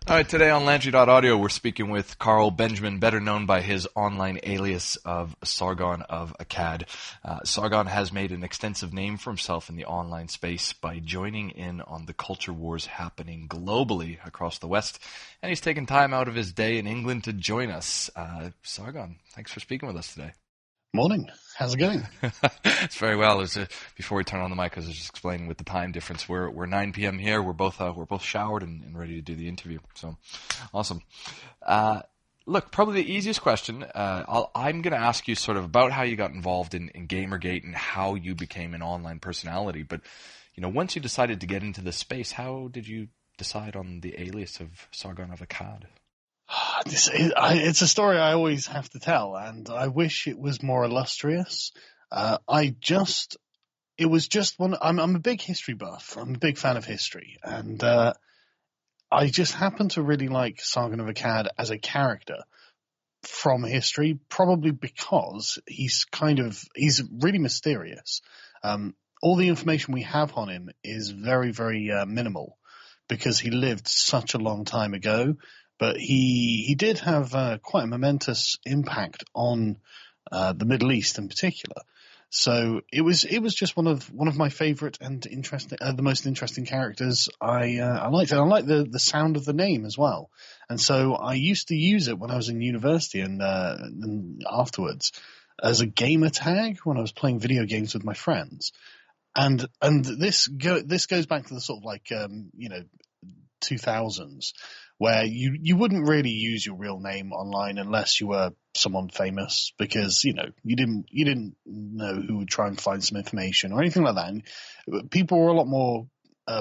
All right, today on Landry.Audio, we're speaking with Carl Benjamin, better known by his online alias of Sargon of Akkad. Sargon has made an extensive name for himself in the online space by joining in on the culture wars happening globally across the West, and he's taken time out of his day in England to join us. Sargon, thanks for speaking with us today. Morning. How's it going? It's very well. Before we turn on the mic, I was just explaining with the time difference. We're 9 p.m. here. We're both showered and ready to do the interview. So, awesome. Look, probably the easiest question. I'm going to ask you sort of about how you got involved in Gamergate and how you became an online personality. But once you decided to get into this space, how did you decide on the alias of Sargon of Akkad? It's a story I always have to tell, and I wish it was more illustrious. It was just one. I'm a big history buff. I'm a big fan of history, and I just happen to really like Sargon of Akkad as a character from history, probably because he's really mysterious. All the information we have on him is very, very minimal because he lived such a long time ago. But he did have quite a momentous impact on the Middle East in particular. So it was just one of my favorite and interesting, the most interesting characters. I liked it. I liked the sound of the name as well. And so I used to use it when I was in university and afterwards as a gamer tag when I was playing video games with my friends. And this goes back to the sort of like 2000s. Where you wouldn't really use your real name online unless you were someone famous, because you didn't know who would try and find some information or anything like that. And people were a lot more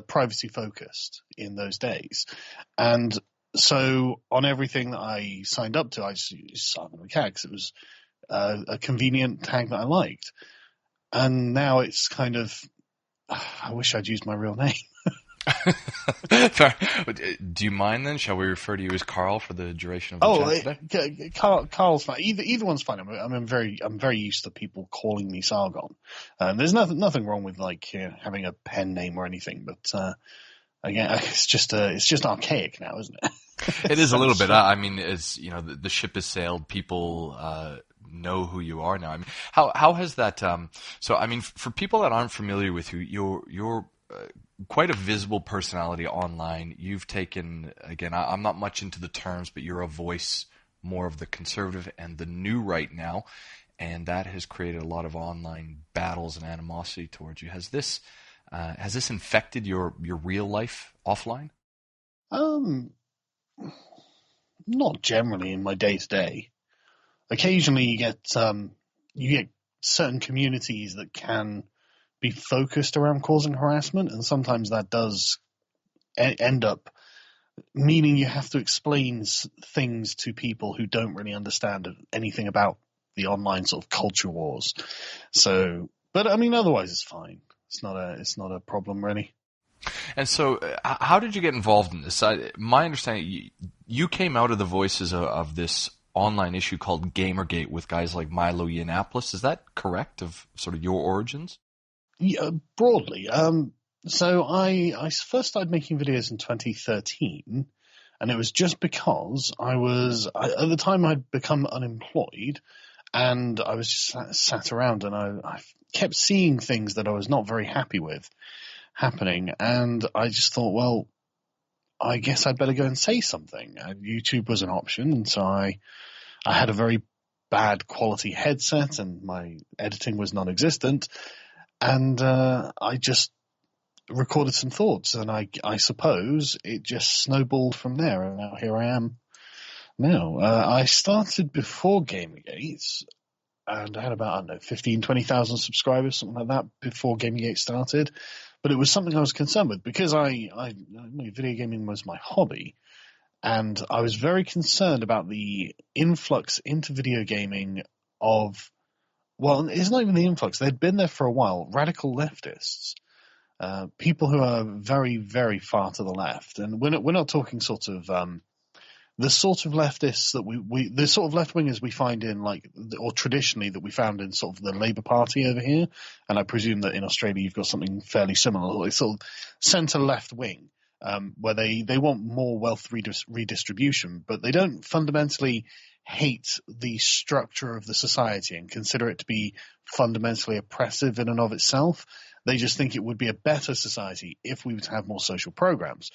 privacy focused in those days, and so on everything that I signed up to, I just used Sargon of Akkad because it was a convenient tag that I liked. And now it's kind of, I wish I'd used my real name. Do you mind then? Shall we refer to you as Carl for the duration of the chat today? Carl's fine. Either one's fine. I'm very used to people calling me Sargon. There's nothing wrong with having a pen name or anything, but again, it's just archaic now, isn't it? It is a little bit. I mean, it's the ship has sailed. People know who you are now. I mean, how has that? So I mean, for people that aren't familiar with you, you're quite a visible personality online. You've taken, again, I'm not much into the terms, but you're a voice more of the conservative and the new right now, and that has created a lot of online battles and animosity towards you. Has this infected your real life offline? Not generally in my day to day. Occasionally, you get certain communities that can be focused around causing harassment, and sometimes that does end up meaning you have to explain things to people who don't really understand anything about the online sort of culture wars. So, but I mean, otherwise it's fine. It's not a problem really. And so, how did you get involved in this? My understanding, you came out of the voices of this online issue called Gamergate with guys like Milo Yiannopoulos. Is that correct, of sort of your origins? Yeah, broadly. So I first started making videos in 2013, and it was just because at the time I'd become unemployed, and I was just sat around, and I kept seeing things that I was not very happy with happening, and I just thought, well, I guess I'd better go and say something. YouTube was an option, and so I had a very bad quality headset, and my editing was non-existent. And I just recorded some thoughts, and I suppose it just snowballed from there, and now here I am now. I started before Gamergate, and I had about, 15,000, 20,000 subscribers, something like that, before Gamergate started. But it was something I was concerned with, because video gaming was my hobby, and I was very concerned about the influx into video gaming of, well, it's not even the influx. They'd been there for a while. Radical leftists, people who are very, very far to the left, and we're not talking sort of the sort of leftists that the sort of left wingers we find in or traditionally that we found in sort of the Labour Party over here, and I presume that in Australia you've got something fairly similar, sort of centre left wing. where they want more wealth redistribution, but they don't fundamentally hate the structure of the society and consider it to be fundamentally oppressive in and of itself. They just think it would be a better society if we were to have more social programs.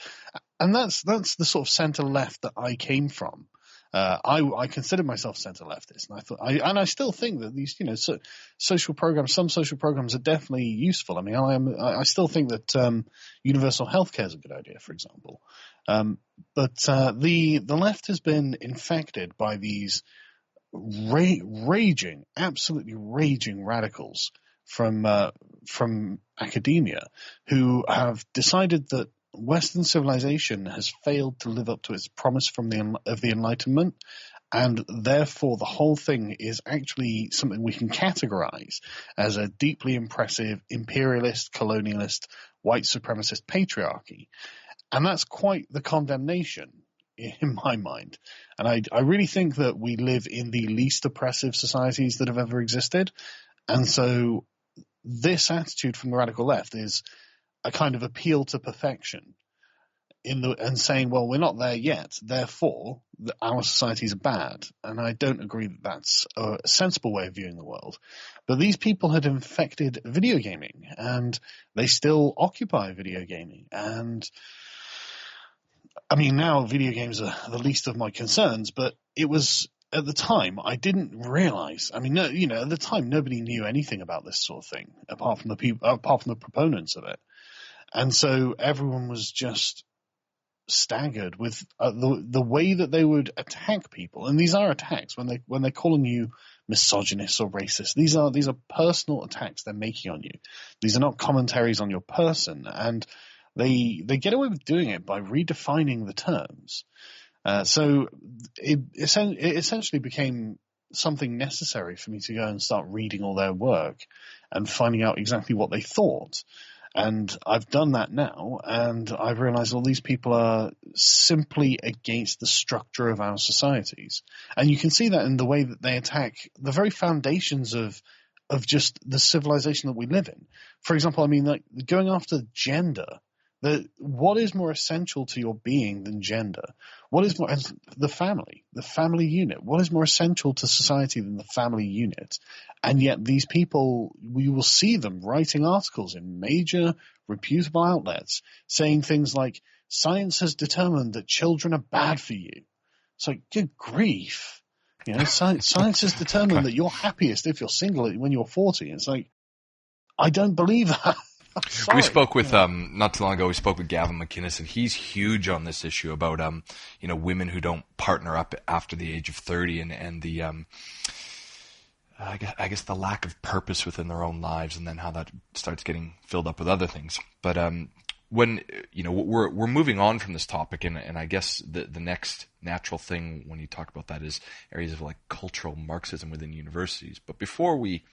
And that's the sort of center left that I came from. I consider myself center leftist, and I still think that these, social programs, some social programs are definitely useful. I mean, I still think that universal healthcare is a good idea, for example. But the left has been infected by these absolutely raging radicals from academia who have decided that Western civilization has failed to live up to its promise of the Enlightenment, and therefore the whole thing is actually something we can categorize as a deeply impressive imperialist, colonialist, white supremacist patriarchy. And that's quite the condemnation in my mind. And I really think that we live in the least oppressive societies that have ever existed. And so this attitude from the radical left is a kind of appeal to perfection and saying, well, we're not there yet, therefore our societies are bad. And I don't agree that that's a sensible way of viewing the world. But these people had infected video gaming, and they still occupy video gaming. And I mean, now video games are the least of my concerns, but it was, at the time, I didn't realize. I mean, at the time, nobody knew anything about this sort of thing apart from the proponents of it. And so everyone was just staggered with the way that they would attack people. And these are attacks when they're calling you misogynist or racist. These are personal attacks they're making on you. These are not commentaries on your person, and they get away with doing it by redefining the terms. So it essentially became something necessary for me to go and start reading all their work and finding out exactly what they thought. And I've done that now, and I've realized all these people are simply against the structure of our societies. And you can see that in the way that they attack the very foundations of just the civilization that we live in. For example, I mean, like going after gender. What is more essential to your being than gender? What is more, the family unit? What is more essential to society than the family unit? And yet these people, we will see them writing articles in major reputable outlets saying things like, science has determined that children are bad for you. It's like, good grief. Science has determined that you're happiest if you're single when you're 40. It's like, I don't believe that. We spoke with not too long ago. We spoke with Gavin McInnes, and he's huge on this issue about women who don't partner up after the age of 30, and the I guess the lack of purpose within their own lives, and then how that starts getting filled up with other things. But when we're moving on from this topic, and I guess the next natural thing when you talk about that is areas of like cultural Marxism within universities. But before we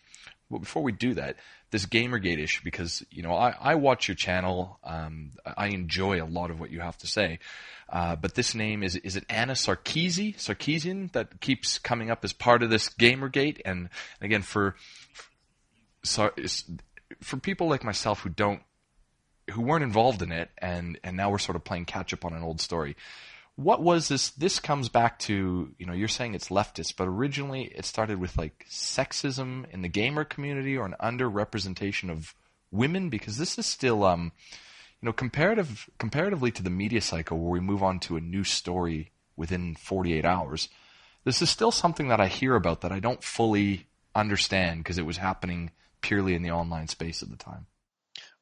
do that, this Gamergate issue, because I watch your channel, I enjoy a lot of what you have to say, but this name is it Anna Sarkeesian that keeps coming up as part of this Gamergate, and again for people like myself who weren't involved in it, and now we're sort of playing catch up on an old story. What was this? This comes back to, you're saying it's leftist, but originally it started with like sexism in the gamer community or an underrepresentation of women, because this is still, comparatively to the media cycle where we move on to a new story within 48 hours, this is still something that I hear about that I don't fully understand because it was happening purely in the online space at the time.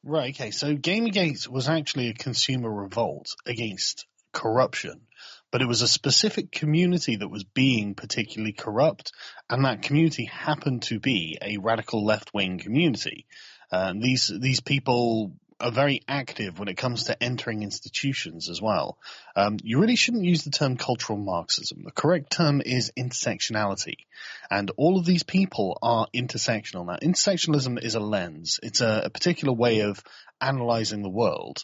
Right, okay. So Gamergate was actually a consumer revolt against corruption, but it was a specific community that was being particularly corrupt, and that community happened to be a radical left-wing community. These people are very active when it comes to entering institutions as well. You really shouldn't use the term cultural Marxism. The correct term is intersectionality, and all of these people are intersectional. Now, intersectionalism is a lens. It's a particular way of analyzing the world.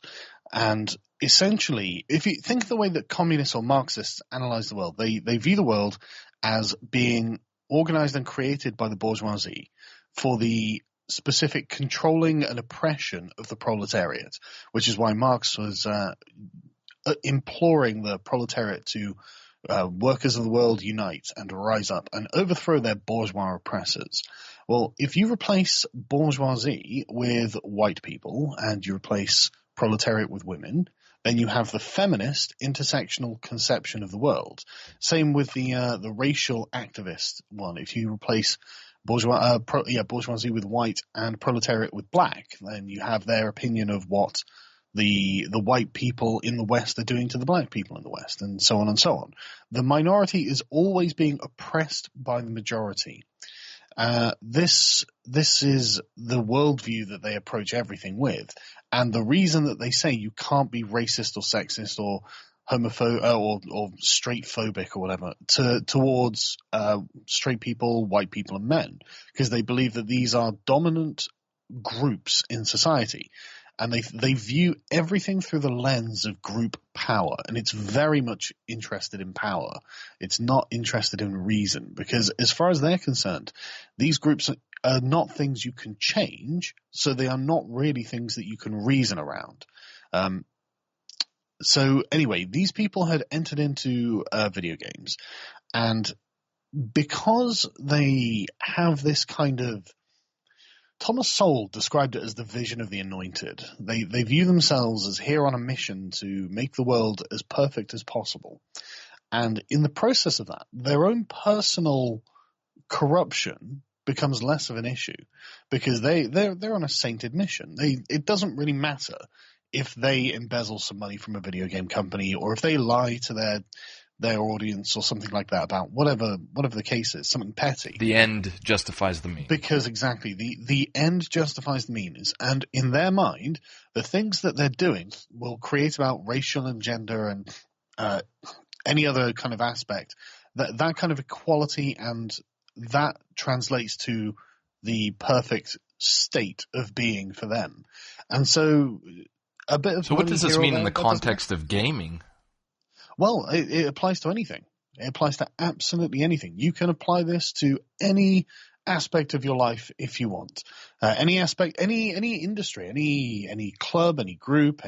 And essentially, if you think of the way that communists or Marxists analyze the world, they view the world as being organized and created by the bourgeoisie for the specific controlling and oppression of the proletariat, which is why Marx was imploring the proletariat to workers of the world unite and rise up and overthrow their bourgeois oppressors. Well, if you replace bourgeoisie with white people and you replace proletariat with women, then you have the feminist intersectional conception of the world. Same with the racial activist one. If you replace bourgeoisie with white and proletariat with black, then you have their opinion of what the white people in the West are doing to the black people in the West, and so on and so on. The minority is always being oppressed by the majority. This is the worldview that they approach everything with, and the reason that they say you can't be racist or sexist or homophobic or straight phobic or whatever towards straight people, white people, and men, because they believe that these are dominant groups in society. And they view everything through the lens of group power, and it's very much interested in power. It's not interested in reason, because as far as they're concerned, these groups are not things you can change, so they are not really things that you can reason around. So anyway, these people had entered into video games, and because they have this kind of Thomas Sowell described it as the vision of the anointed. They view themselves as here on a mission to make the world as perfect as possible. And in the process of that, their own personal corruption becomes less of an issue, because they're on a sainted mission. It doesn't really matter if they embezzle some money from a video game company, or if they lie to their audience or something like that about whatever the case is, something petty. The end justifies the means. Because exactly, the end justifies the means. And in their mind, the things that they're doing will create about racial and gender and any other kind of aspect, that kind of equality, and that translates to the perfect state of being for them. And so a bit of... So what does this mean in the context of gaming? Well, it applies to anything. It applies to absolutely anything. You can apply this to any aspect of your life if you want. Any aspect, any industry, any club, any group,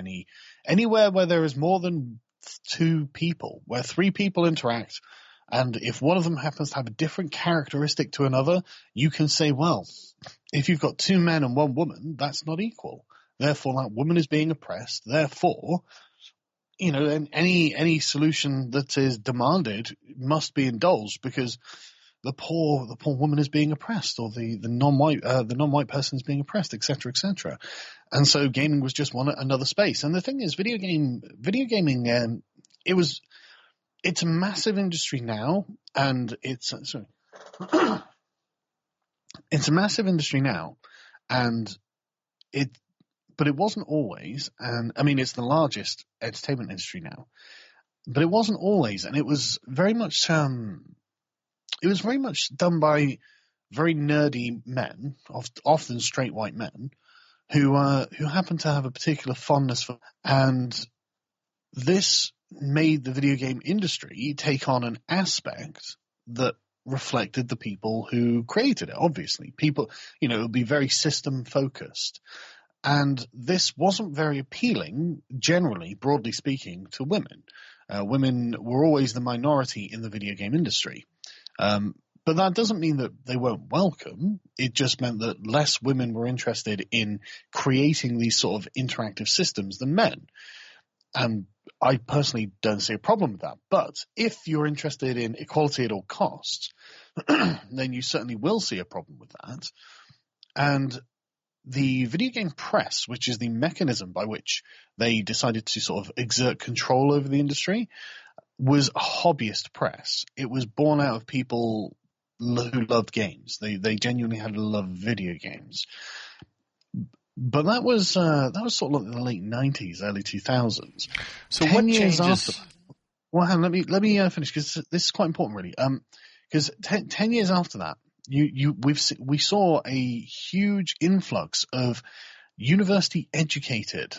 anywhere where there is more than two people, where three people interact, and if one of them happens to have a different characteristic to another, you can say, well, if you've got two men and one woman, that's not equal. Therefore, that woman is being oppressed. Therefore, and any solution that is demanded must be indulged, because the poor woman is being oppressed, or the non-white person is being oppressed, etc., etc. And so gaming was just another space. And the thing is, video gaming, it's a massive industry now, and it's a massive industry now, but it wasn't always, and I mean, it's the largest entertainment industry now, but it wasn't always, and it was very much done by very nerdy men, often straight white men, who happen to have a particular fondness for, and this made the video game industry take on an aspect that reflected the people who created it. Obviously, people, it would be very system focused. And this wasn't very appealing, generally, broadly speaking, to women. Women were always the minority in the video game industry. But that doesn't mean that they weren't welcome. It just meant that less women were interested in creating these sort of interactive systems than men. And I personally don't see a problem with that. But if you're interested in equality at all costs, then you certainly will see a problem with that. And the video game press, which is the mechanism by which they decided to sort of exert control over the industry, was a hobbyist press. It was born out of people who loved games. They genuinely had a love of video games. But that was sort of like the late 90s, early 2000s. So what changes? Well, let me finish, because this is quite important, really. Because 10 years after that, we saw a huge influx of university-educated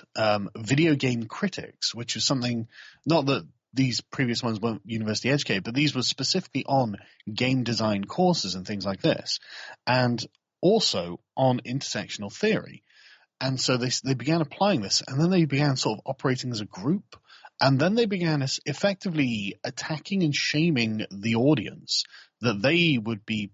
video game critics, which is something, not that these previous ones weren't university-educated, but these were specifically on game design courses and things like this, and also on intersectional theory. And so they began applying this, and then they began sort of operating as a group, And then they began effectively attacking and shaming the audience that they would be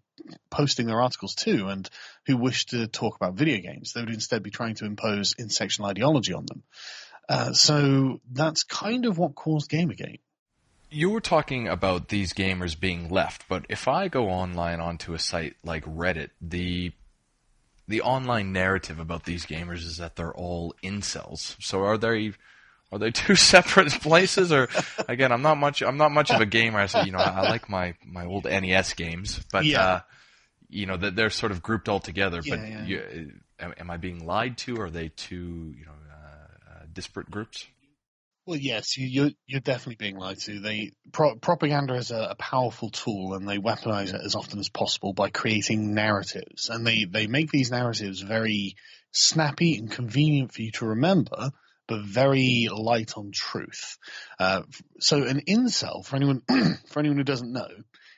posting their articles to and who wished to talk about video games. They would instead be trying to impose intersectional ideology on them. So that's kind of what caused Gamergate. You were talking about these gamers being left, but if I go online onto a site like Reddit, the online narrative about these gamers is that they're all incels. So are they two separate places? Or again, I'm not much of a gamer. So, I like my old NES games, but Yeah. that they're sort of grouped all together. Yeah, But yeah. am I being lied to? Or are they two disparate groups? Well, yes, you're definitely being lied to. Propaganda is a powerful tool, and they weaponize it as often as possible by creating narratives. And they make these narratives very snappy and convenient for you to remember, but very light on truth. So an incel, for anyone who doesn't know,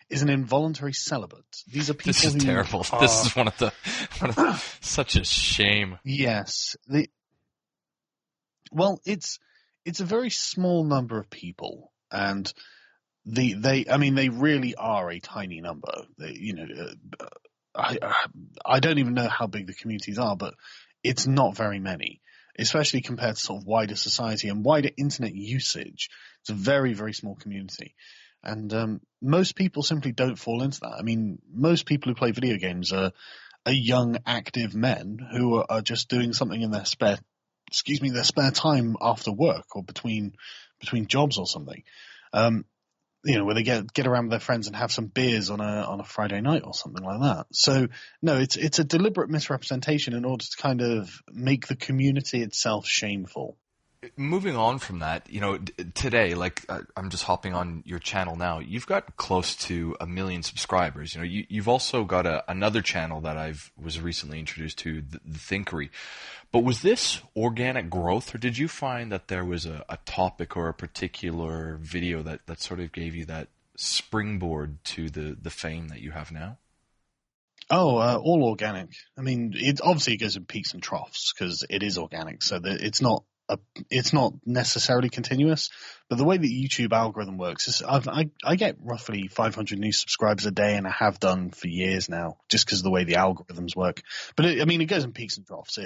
is an involuntary celibate. These are people. This is terrible. This is one of the such a shame. Yes. Well, it's a very small number of people, and they really are a tiny number. I don't even know how big the communities are, but it's not very many, especially compared to sort of wider society and wider internet usage. It's a very, very small community. And most people simply don't fall into that. I mean, most people who play video games are young, active men who are just doing something in their spare time after work or between jobs or something. Where they get around with their friends and have some beers on a Friday night or something like that. So no, it's a deliberate misrepresentation in order to kind of make the community itself shameful. Moving on from that, today, I'm just hopping on your channel now. You've got close to 1 million subscribers. You've also got another channel that was recently introduced to, the Thinkery. But was this organic growth, or did you find that there was a topic or a particular video that sort of gave you that springboard to the fame that you have now? Oh, all organic. I mean, it obviously goes in peaks and troughs because it is organic, so that it's not necessarily continuous. But the way that YouTube algorithm works is I get roughly 500 new subscribers a day, and I have done for years now, just because of the way the algorithms work. But it goes in peaks and troughs.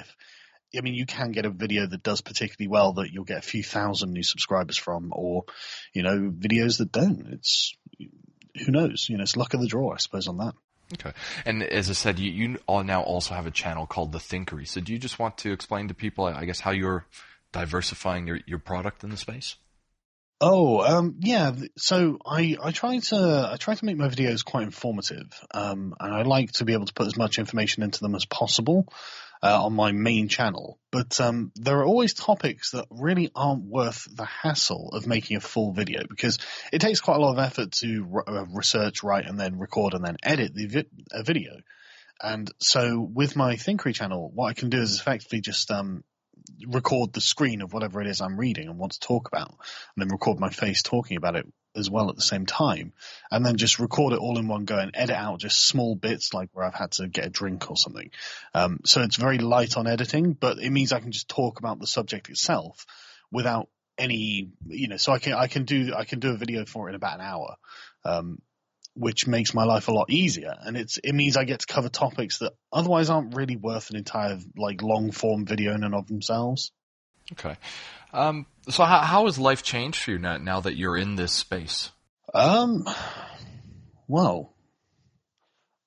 You can get a video that does particularly well that you'll get a few thousand new subscribers from, or videos that don't. It's, who knows? It's luck of the draw, I suppose, on that. Okay. And as I said, you all now also have a channel called The Thinkery. So do you just want to explain to people, I guess, how you're diversifying your product in the space? Yeah. So I try to make my videos quite informative, and I like to be able to put as much information into them as possible on my main channel. But there are always topics that really aren't worth the hassle of making a full video, because it takes quite a lot of effort to research, write, and then record and then edit a video. And so with my Thinkery channel, what I can do is effectively just record the screen of whatever it is I'm reading and want to talk about, and then record my face talking about it as well at the same time, and then just record it all in one go and edit out just small bits, like where I've had to get a drink or something. So it's very light on editing, but it means I can just talk about the subject itself without any, so I can do a video for it in about an hour, which makes my life a lot easier. And it means I get to cover topics that otherwise aren't really worth an entire long form video in and of themselves. Okay. So how has life changed for you now that you're in this space? Well,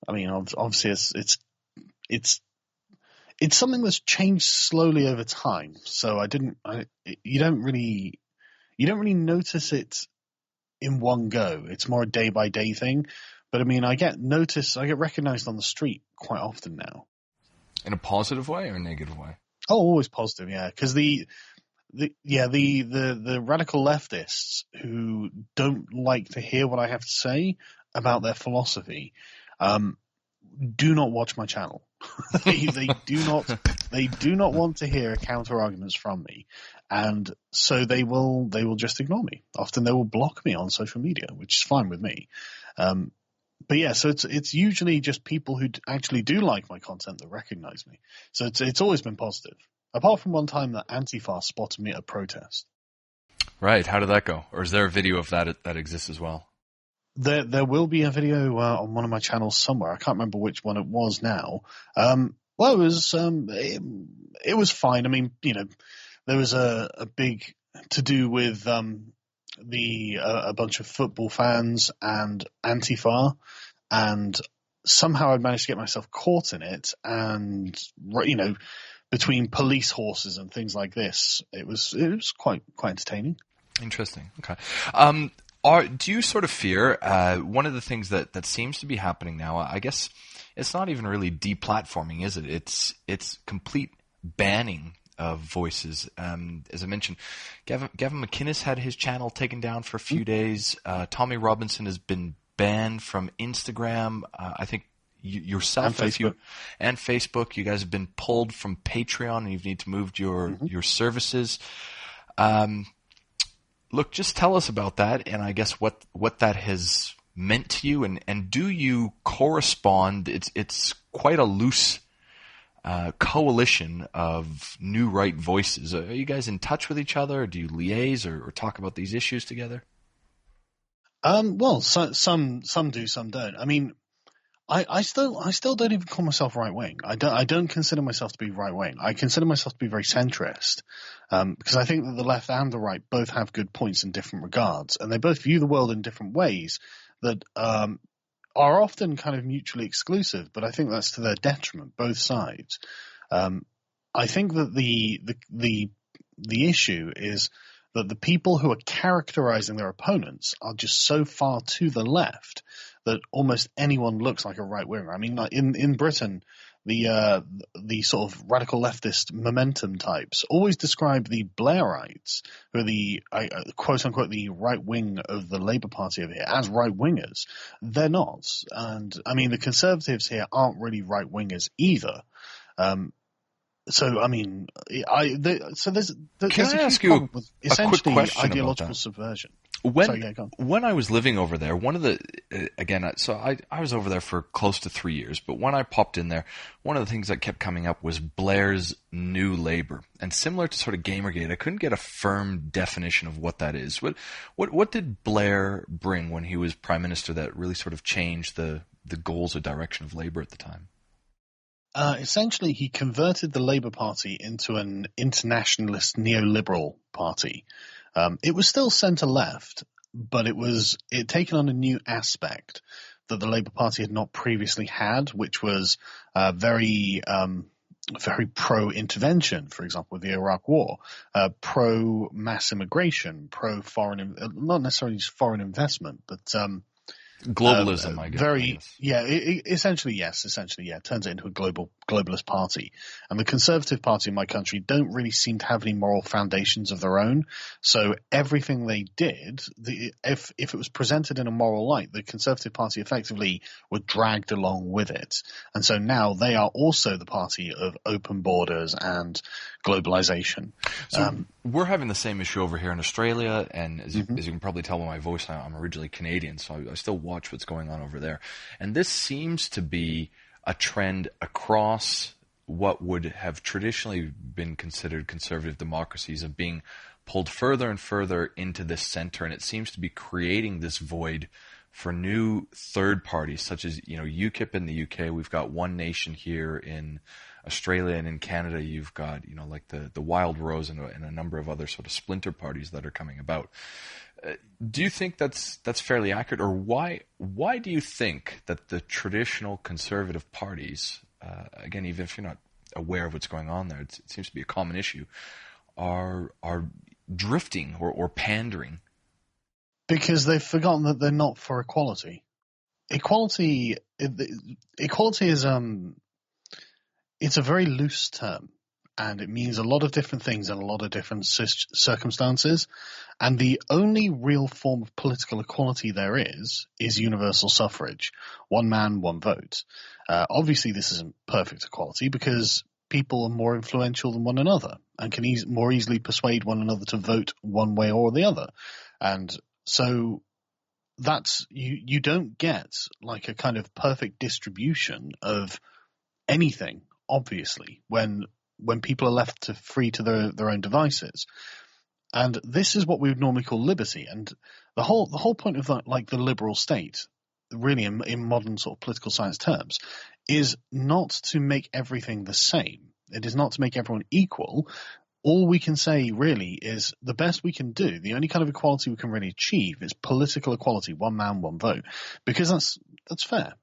obviously it's something that's changed slowly over time. So you don't really notice it in one go. It's more a day by day thing. But I get recognized on the street quite often now. In a positive way or a negative way? Oh, always positive, yeah. Because the radical leftists who don't like to hear what I have to say about their philosophy, do not watch my channel. they do not want to hear counter arguments from me, and so they will just ignore me. Often they will block me on social media, which is fine with me. But yeah, so it's usually just people who actually do like my content that recognize me. So it's always been positive, apart from one time that Antifa spotted me at a protest. Right. How did that go? Or is there a video of that exists as well? There will be a video on one of my channels somewhere. I can't remember which one it was now. Well, it was fine. I mean, there was a big to do with a bunch of football fans and Antifa, and somehow I'd managed to get myself caught in it, and between police horses and things like this, it was quite entertaining. Interesting. Okay. Do you sort of fear one of the things that seems to be happening now? I guess it's not even really deplatforming, is it? It's complete banning of voices. As I mentioned, Gavin McInnes had his channel taken down for a few days. Tommy Robinson has been banned from Instagram. I think yourself and Facebook. You guys have been pulled from Patreon, and you need to move your services. Look, just tell us about that, and I guess what that has meant to you, and do you correspond? It's quite a loose coalition of new right voices. Are you guys in touch with each other? Do you liaise or talk about these issues together? Well, some do, some don't. I mean, I still don't even call myself right wing. I don't consider myself to be right wing. I consider myself to be very centrist, because I think that the left and the right both have good points in different regards, and they both view the world in different ways that are often kind of mutually exclusive. But I think that's to their detriment, both sides. I think that the issue is that the people who are characterizing their opponents are just so far to the left that almost anyone looks like a right winger. I mean, like in Britain, the sort of radical leftist momentum types always describe the Blairites, who are the quote unquote the right wing of the Labour Party over here, as right wingers. They're not, and I mean the Conservatives here aren't really right wingers either. So I mean, there's Can I ask you a quick question ideological about that? subversion. When I was living over there, one of the I was over there for close to 3 years, but when I popped in there, one of the things that kept coming up was Blair's New Labour, and similar to sort of Gamergate, I couldn't get a firm definition of what that is. What did Blair bring when he was Prime Minister that really sort of changed the goals or direction of Labour at the time? Essentially, he converted the Labour Party into an internationalist neoliberal party. It was still centre-left, but it had taken on a new aspect that the Labour Party had not previously had, which was very pro-intervention, for example, with the Iraq War, pro-mass immigration, pro-foreign, not necessarily just foreign investment, but globalism, I guess. Essentially, yes. Turns it into a globalist party. And the Conservative Party in my country don't really seem to have any moral foundations of their own. So everything they did, if it was presented in a moral light, the Conservative Party effectively were dragged along with it. And so now they are also the party of open borders and globalization. So we're having the same issue over here in Australia, and as you can probably tell by my voice, I'm originally Canadian, so I still watch what's going on over there. And this seems to be a trend across what would have traditionally been considered conservative democracies of being pulled further and further into this center, and it seems to be creating this void for new third parties, such as UKIP in the UK. We've got One Nation here in Australia, and in Canada you've got like the Wild Rose and a number of other sort of splinter parties that are coming about. Do you think that's fairly accurate, or why do you think that the traditional conservative parties, again, even if you're not aware of what's going on there, it seems to be a common issue, are drifting or pandering? Because they've forgotten that they're not for equality. Equality is it's a very loose term, and it means a lot of different things in a lot of different circumstances. And the only real form of political equality there is universal suffrage. One man, one vote. Obviously, this isn't perfect equality because people are more influential than one another and can more easily persuade one another to vote one way or the other. And so that's you don't get like a kind of perfect distribution of anything, obviously, when people are left free to their own devices. And this is what we would normally call liberty. And the whole point of that, like the liberal state, really in modern sort of political science terms, is not to make everything the same. It is not to make everyone equal. All we can say really is the best we can do, the only kind of equality we can really achieve is political equality, one man, one vote, because that's fair.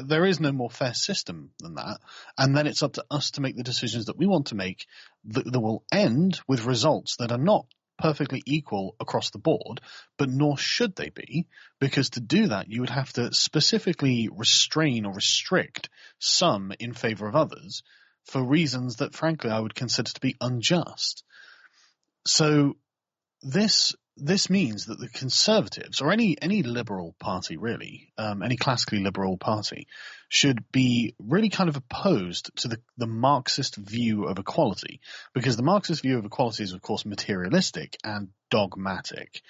There is no more fair system than that. And then it's up to us to make the decisions that we want to make that will end with results that are not perfectly equal across the board, but nor should they be, because to do that, you would have to specifically restrain or restrict some in favor of others for reasons that, frankly, I would consider to be unjust. So this means that the Conservatives, or any liberal party really, any classically liberal party, should be really kind of opposed to the Marxist view of equality, because the Marxist view of equality is, of course, materialistic and dogmatic.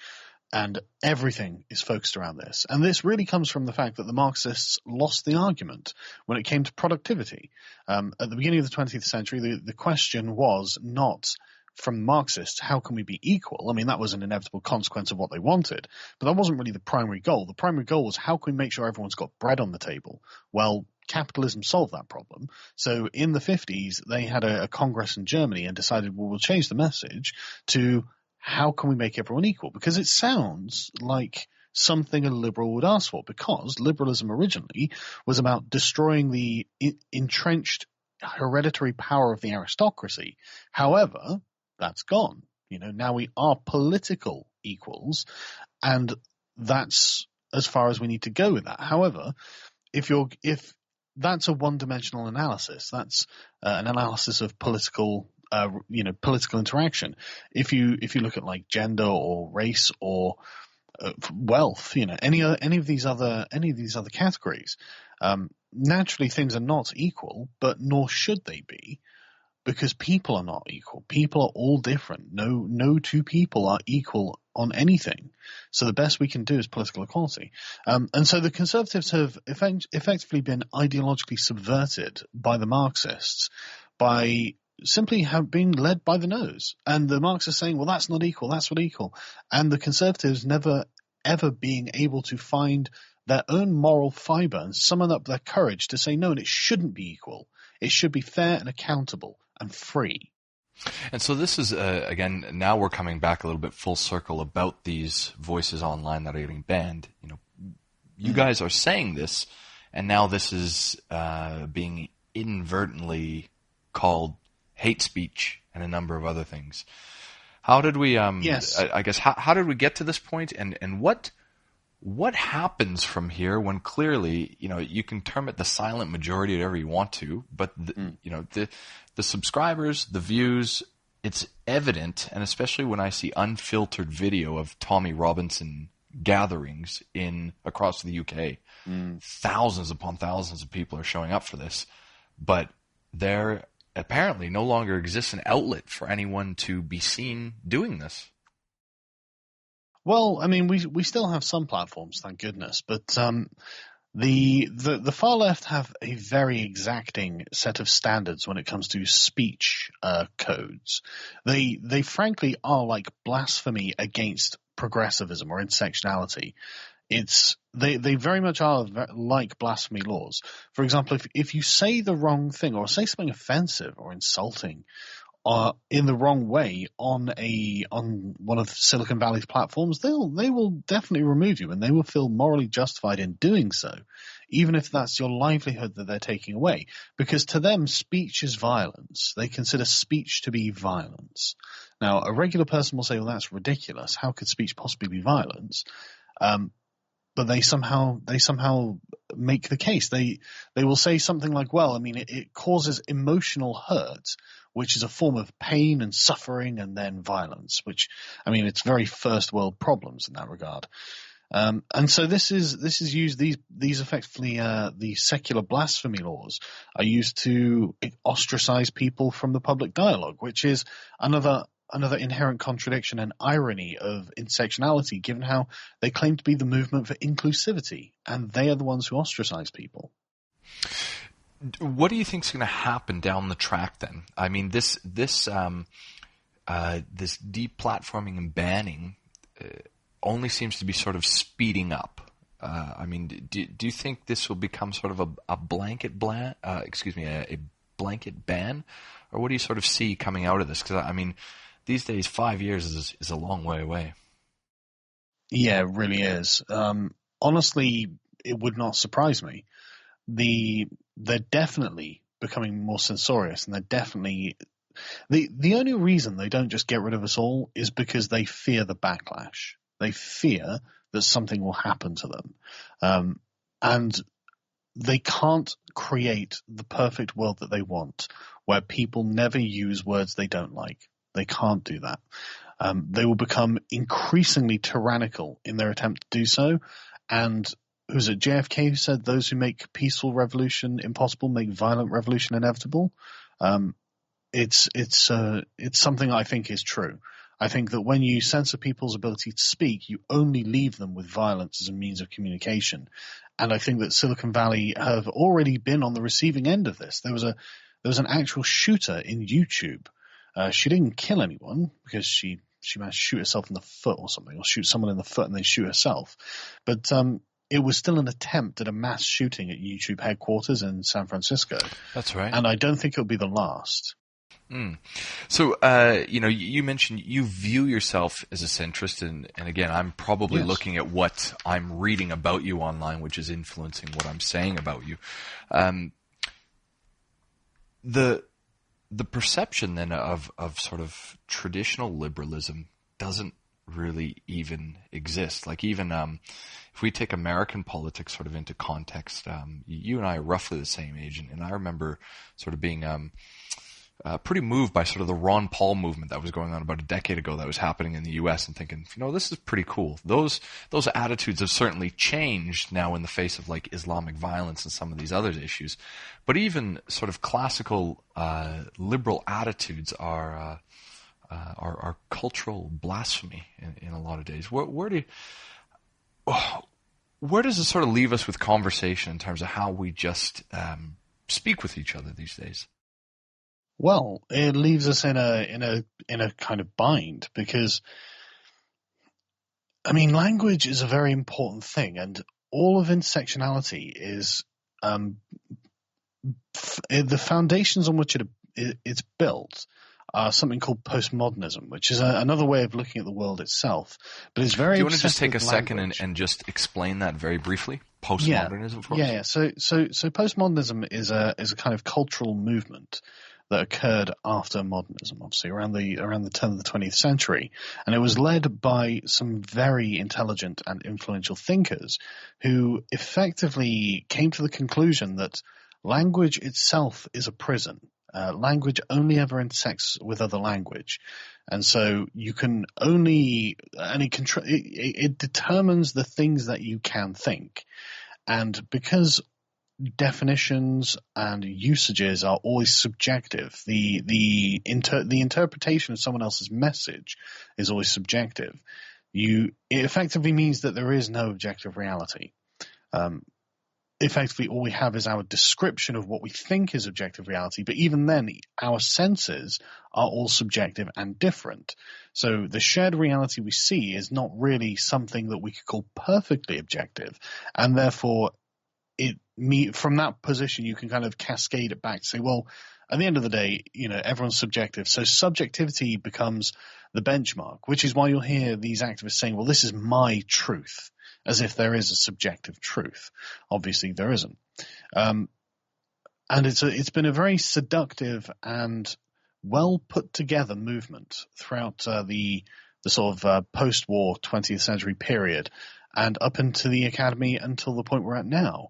And everything is focused around this. And this really comes from the fact that the Marxists lost the argument when it came to productivity. At the beginning of the 20th century, the question was not from Marxists, how can we be equal? I mean, that was an inevitable consequence of what they wanted, but that wasn't really the primary goal. The primary goal was how can we make sure everyone's got bread on the table? Well, capitalism solved that problem. So in the 50s, they had a congress in Germany and decided, well, we'll change the message to how can we make everyone equal? Because it sounds like something a liberal would ask for, because liberalism originally was about destroying the entrenched hereditary power of the aristocracy. However, that's gone. Now we are political equals, and that's as far as we need to go with that. However, if that's a one-dimensional analysis, that's an analysis of political interaction. If you look at like gender or race or wealth, any of these other categories, naturally things are not equal, but nor should they be, because people are not equal. People are all different. No two people are equal on anything. So the best we can do is political equality. And so the Conservatives have effectively been ideologically subverted by the Marxists by simply have been led by the nose. And the Marxists saying, well, that's not equal, that's not equal. And the Conservatives never, ever being able to find their own moral fiber and summon up their courage to say, no, it shouldn't be equal. It should be fair and accountable and free. And so this is, again, now we're coming back a little bit full circle about these voices online that are getting banned. You guys are saying this, and now this is being inadvertently called hate speech and a number of other things. How did we? Yes. I guess how did we get to this point, and what happens from here when clearly you can term it the silent majority whatever you want to, but the subscribers, the views, it's evident, and especially when I see unfiltered video of Tommy Robinson gatherings across the UK, thousands upon thousands of people are showing up for this, but there apparently no longer exists an outlet for anyone to be seen doing this. Well, I mean, we still have some platforms, thank goodness, but the far left have a very exacting set of standards when it comes to speech codes. They frankly are like blasphemy against progressivism or intersectionality. They very much are like blasphemy laws. For example, if you say the wrong thing or say something offensive or insulting in the wrong way on one of Silicon Valley's platforms, they will definitely remove you, and they will feel morally justified in doing so, even if that's your livelihood that they're taking away. Because to them, speech is violence. They consider speech to be violence. Now, a regular person will say, well, that's ridiculous. How could speech possibly be violence? But they somehow make the case. They will say something like, well, I mean, it causes emotional hurt, which is a form of pain and suffering and then violence, which, I mean, it's very first world problems in that regard. And so this is used, these effectively, the secular blasphemy laws are used to ostracize people from the public dialogue, which is another inherent contradiction and irony of intersectionality, given how they claim to be the movement for inclusivity, and they are the ones who ostracize people. What do you think is going to happen down the track then? I mean, this this deplatforming and banning only seems to be sort of speeding up. I mean, do you think this will become sort of a blanket a blanket ban, or what do you sort of see coming out of this? Because I mean, these days 5 years is a long way away. Yeah, it really is. Honestly, it would not surprise me. They're definitely becoming more censorious, and they're definitely the only reason they don't just get rid of us all is because they fear the backlash. They fear that something will happen to them, and they can't create the perfect world that they want, where people never use words they don't like. They can't do that. They will become increasingly tyrannical in their attempt to do so. And who's it, JFK, who said those who make peaceful revolution impossible make violent revolution inevitable? It's something I think is true. I think that when you censor people's ability to speak, you only leave them with violence as a means of communication. And I think that Silicon Valley have already been on the receiving end of this. There was an actual shooter in YouTube. She didn't kill anyone because she managed to shoot herself in the foot or something, or shoot someone in the foot and then shoot herself. But it was still an attempt at a mass shooting at YouTube headquarters in San Francisco. That's right. And I don't think it'll be the last. So, you mentioned you view yourself as a centrist, and again, I'm probably looking at what I'm reading about you online, which is influencing what I'm saying about you. The perception then of sort of traditional liberalism doesn't really even exist. Like even if we take American politics sort of into context, you and I are roughly the same age, and I remember sort of being pretty moved by sort of the Ron Paul movement that was going on about a decade ago that was happening in the U.S. and thinking, this is pretty cool. Those attitudes have certainly changed now in the face of like Islamic violence and some of these other issues. But even sort of classical liberal attitudes are cultural blasphemy in a lot of days. Where does this sort of leave us with conversation in terms of how we just speak with each other these days? Well, it leaves us in a kind of bind because, I mean, language is a very important thing, and all of intersectionality is the foundations on which it's built are something called postmodernism, which is another way of looking at the world itself. But it's very. Do you want to just take a second and just explain that very briefly? Postmodernism for us? Yeah. So postmodernism is a kind of cultural movement that occurred after modernism, obviously around the turn of the 20th century, and it was led by some very intelligent and influential thinkers who effectively came to the conclusion that language itself is a prison. Language only ever intersects with other language, and so you can only it determines the things that you can think, and because definitions and usages are always subjective. The interpretation of someone else's message is always subjective. It effectively means that there is no objective reality. Effectively, all we have is our description of what we think is objective reality, but even then, our senses are all subjective and different. So the shared reality we see is not really something that we could call perfectly objective, and therefore from that position, you can kind of cascade it back to say, well, at the end of the day, everyone's subjective. So subjectivity becomes the benchmark, which is why you'll hear these activists saying, well, this is my truth, as if there is a subjective truth. Obviously, there isn't. And it's been a very seductive and well put together movement throughout the sort of post-war 20th century period and up into the academy until the point we're at now.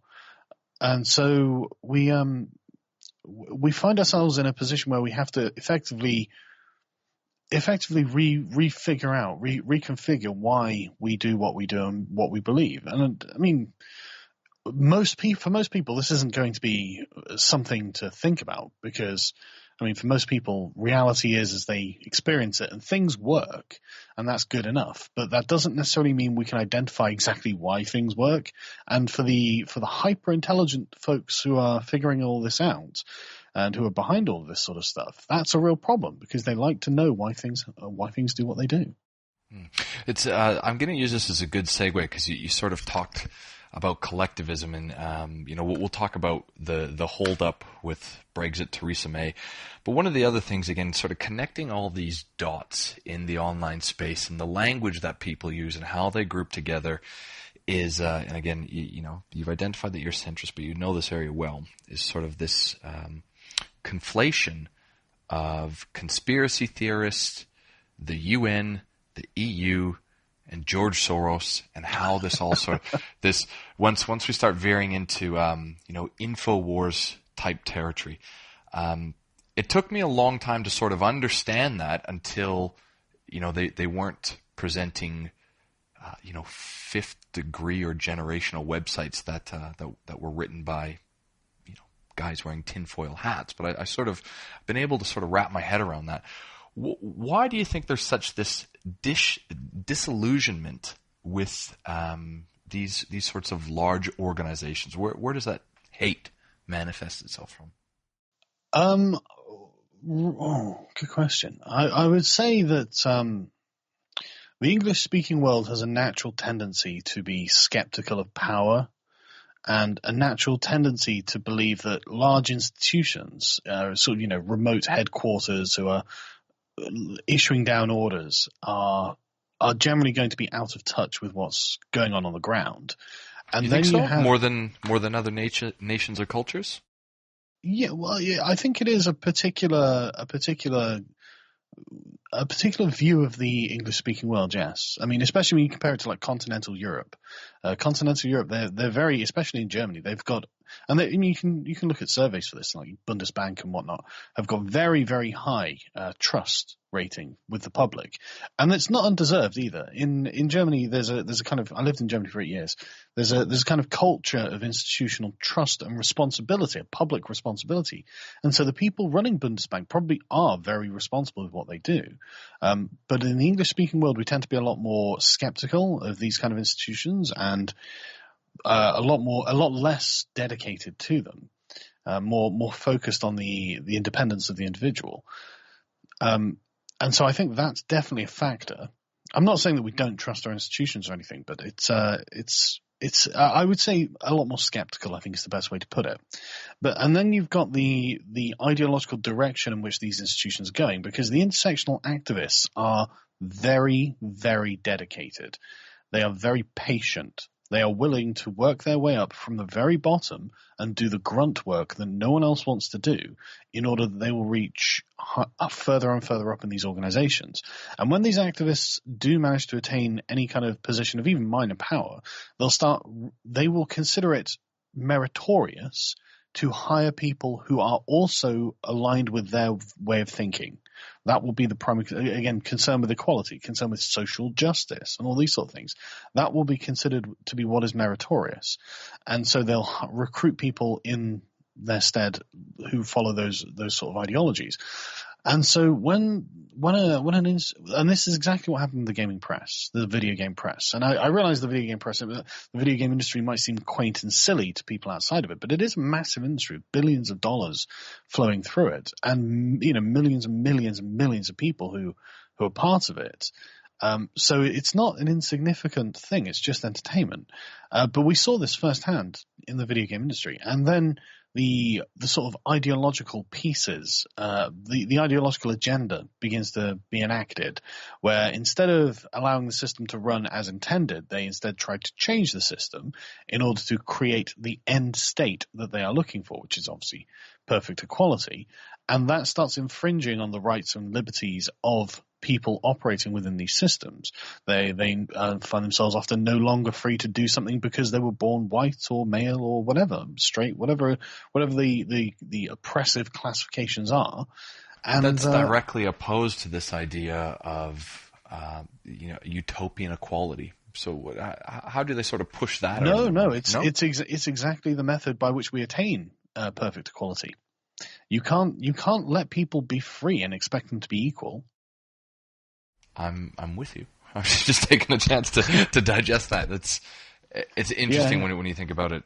And so we find ourselves in a position where we have to effectively reconfigure why we do what we do and what we believe. And I mean, for most people, this isn't going to be something to think about because, I mean, for most people, reality is as they experience it, and things work, and that's good enough. But that doesn't necessarily mean we can identify exactly why things work. And for the hyper intelligent folks who are figuring all this out, and who are behind all of this sort of stuff, that's a real problem because they like to know why things do what they do. It's I'm going to use this as a good segue because you sort of talked about collectivism, and we'll talk about the hold up with Brexit, Theresa May. But one of the other things, again, sort of connecting all these dots in the online space and the language that people use and how they group together is, and again, you've identified that you're centrist, but you know this area well, is sort of this conflation of conspiracy theorists, the UN, the EU, and George Soros, and how this all sort of this once we start veering into InfoWars type territory. It took me a long time to sort of understand that until they weren't presenting fifth degree or generational websites that were written by guys wearing tinfoil hats. But I sort of been able to sort of wrap my head around that. Why do you think there's such this disillusionment with these sorts of large organizations? Where does that hate manifest itself from? Good question. I would say that the English-speaking world has a natural tendency to be skeptical of power and a natural tendency to believe that large institutions, remote headquarters who are issuing down orders are generally going to be out of touch with what's going on the ground. And you then think so? you have more than other nations or cultures? Yeah, well, yeah, I think it is a particular view of the English-speaking world. Yes, I mean, especially when you compare it to like continental Europe. Continental Europe, they're very, especially in Germany, they've got, and you can look at surveys for this, like Bundesbank and whatnot, have got very, very high trust rating with the public, and it's not undeserved either. In Germany, there's a kind of, I lived in Germany for 8 years. There's a kind of culture of institutional trust and responsibility, a public responsibility, and so the people running Bundesbank probably are very responsible with what they do. But in the English-speaking world, we tend to be a lot more skeptical of these kind of institutions and a lot less dedicated to them, more focused on the independence of the individual. And so I think that's definitely a factor. I'm not saying that we don't trust our institutions or anything, but it's I would say a lot more skeptical, I think is the best way to put it. And then you've got the ideological direction in which these institutions are going, because the intersectional activists are very, very dedicated. They are very patient. They are willing to work their way up from the very bottom and do the grunt work that no one else wants to do in order that they will reach further and further up in these organizations. And when these activists do manage to attain any kind of position of even minor power, they will consider it meritorious to hire people who are also aligned with their way of thinking. That will be the primary, again, concern with equality, concern with social justice, and all these sort of things. That will be considered to be what is meritorious. And so they'll recruit people in their stead who follow those sort of ideologies. And so and this is exactly what happened in the gaming press, the video game press. And I realize the video game press, the video game industry might seem quaint and silly to people outside of it, but it is a massive industry with billions of dollars flowing through it, and millions and millions and millions of people who are part of it. So it's not an insignificant thing. It's just entertainment. But we saw this firsthand in the video game industry. And then the sort of ideological pieces, the ideological agenda begins to be enacted, where instead of allowing the system to run as intended, they instead try to change the system in order to create the end state that they are looking for, which is obviously perfect equality. And that starts infringing on the rights and liberties of people operating within these systems. They find themselves often no longer free to do something because they were born white or male or whatever, straight, whatever the oppressive classifications are. And that's directly opposed to this idea of utopian equality. So how do they sort of push that? It's exactly the method by which we attain perfect equality. You can't let people be free and expect them to be equal. I'm with you. I was just taking a chance to digest that. It's interesting when you think about it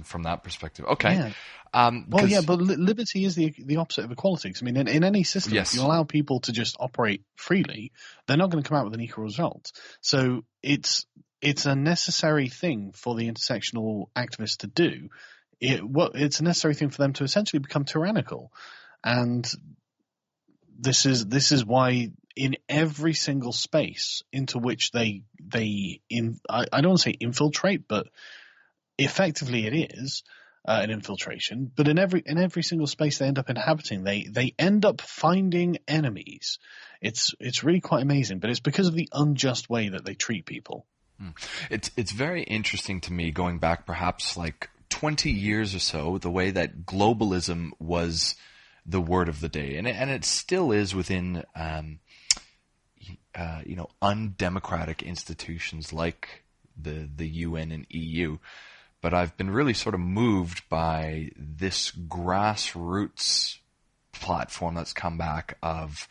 from that perspective. Okay. Yeah. But liberty is the opposite of equality. 'Cause, I mean, in any system, yes. if you allow people to just operate freely, they're not going to come out with an equal result. So it's a necessary thing for the intersectional activists to do. It's a necessary thing for them to essentially become tyrannical, and this is why in every single space into which I don't want to say infiltrate, but effectively it is an infiltration. But in every single space they end up inhabiting, they end up finding enemies. It's really quite amazing, but it's because of the unjust way that they treat people. It's very interesting to me, going back perhaps like 20 years or so, the way that globalism was the word of the day, and it still is within undemocratic institutions like the UN and EU. But I've been really sort of moved by this grassroots platform that's come back of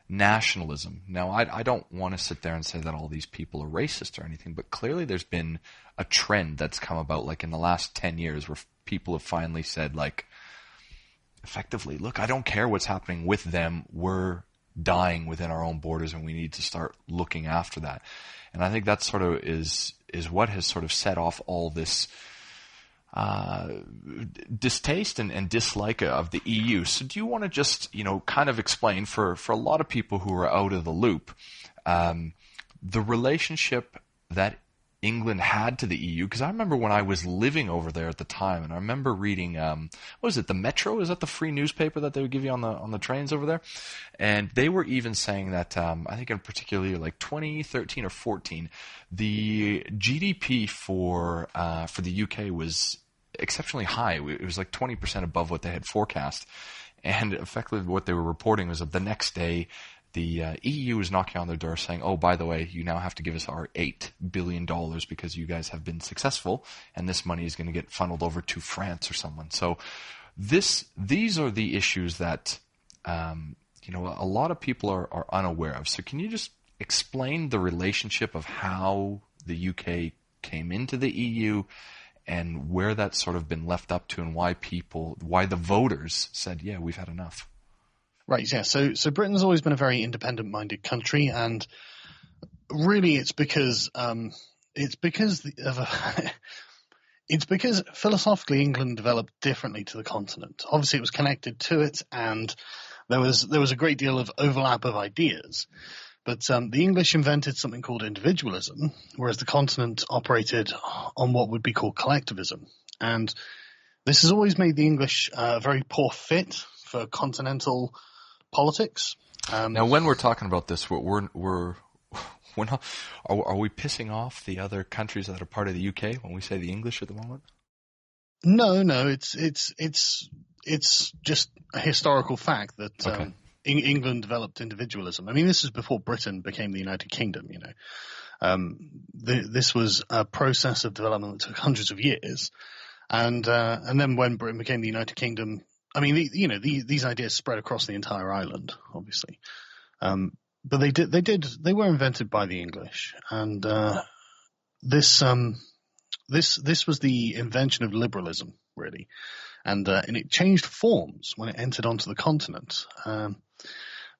nationalism. Now, I don't want to sit there and say that all these people are racist or anything, but clearly there's been a trend that's come about, like in the last 10 years, where people have finally said, like, effectively, look, I don't care what's happening with them. We're dying within our own borders, and we need to start looking after that. And I think that sort of is what has sort of set off all this distaste and dislike of the EU. So do you want to just, kind of explain for a lot of people who are out of the loop, the relationship that England had to the EU? Because I remember when I was living over there at the time, and I remember reading, what was it, the Metro? Is that the free newspaper that they would give you on the trains over there? And they were even saying that, I think in particular, like 2013 or 14, the GDP for the UK was exceptionally high. It was like 20% above what they had forecast. And effectively what they were reporting was that the next day, the EU was knocking on their door saying, oh, by the way, you now have to give us our $8 billion because you guys have been successful, and this money is going to get funneled over to France or someone. So these are the issues that a lot of people are unaware of. So can you just explain the relationship of how the UK came into the EU and where that's sort of been left up to, and why the voters said, yeah, we've had enough? Right, yeah. So Britain's always been a very independent-minded country, and really it's because philosophically England developed differently to the continent. Obviously, it was connected to it, and there was a great deal of overlap of ideas. But the English invented something called individualism, whereas the continent operated on what would be called collectivism. And this has always made the English a very poor fit for continental politics. Now, when we're talking about this, we're not. Are we pissing off the other countries that are part of the UK when we say the English at the moment? No. It's just a historical fact that okay. England developed individualism. I mean, this is before Britain became the United Kingdom. This was a process of development that took hundreds of years, and then when Britain became the United Kingdom, I mean, these ideas spread across the entire island, obviously. But they were invented by the English, and this was the invention of liberalism, really, and it changed forms when it entered onto the continent.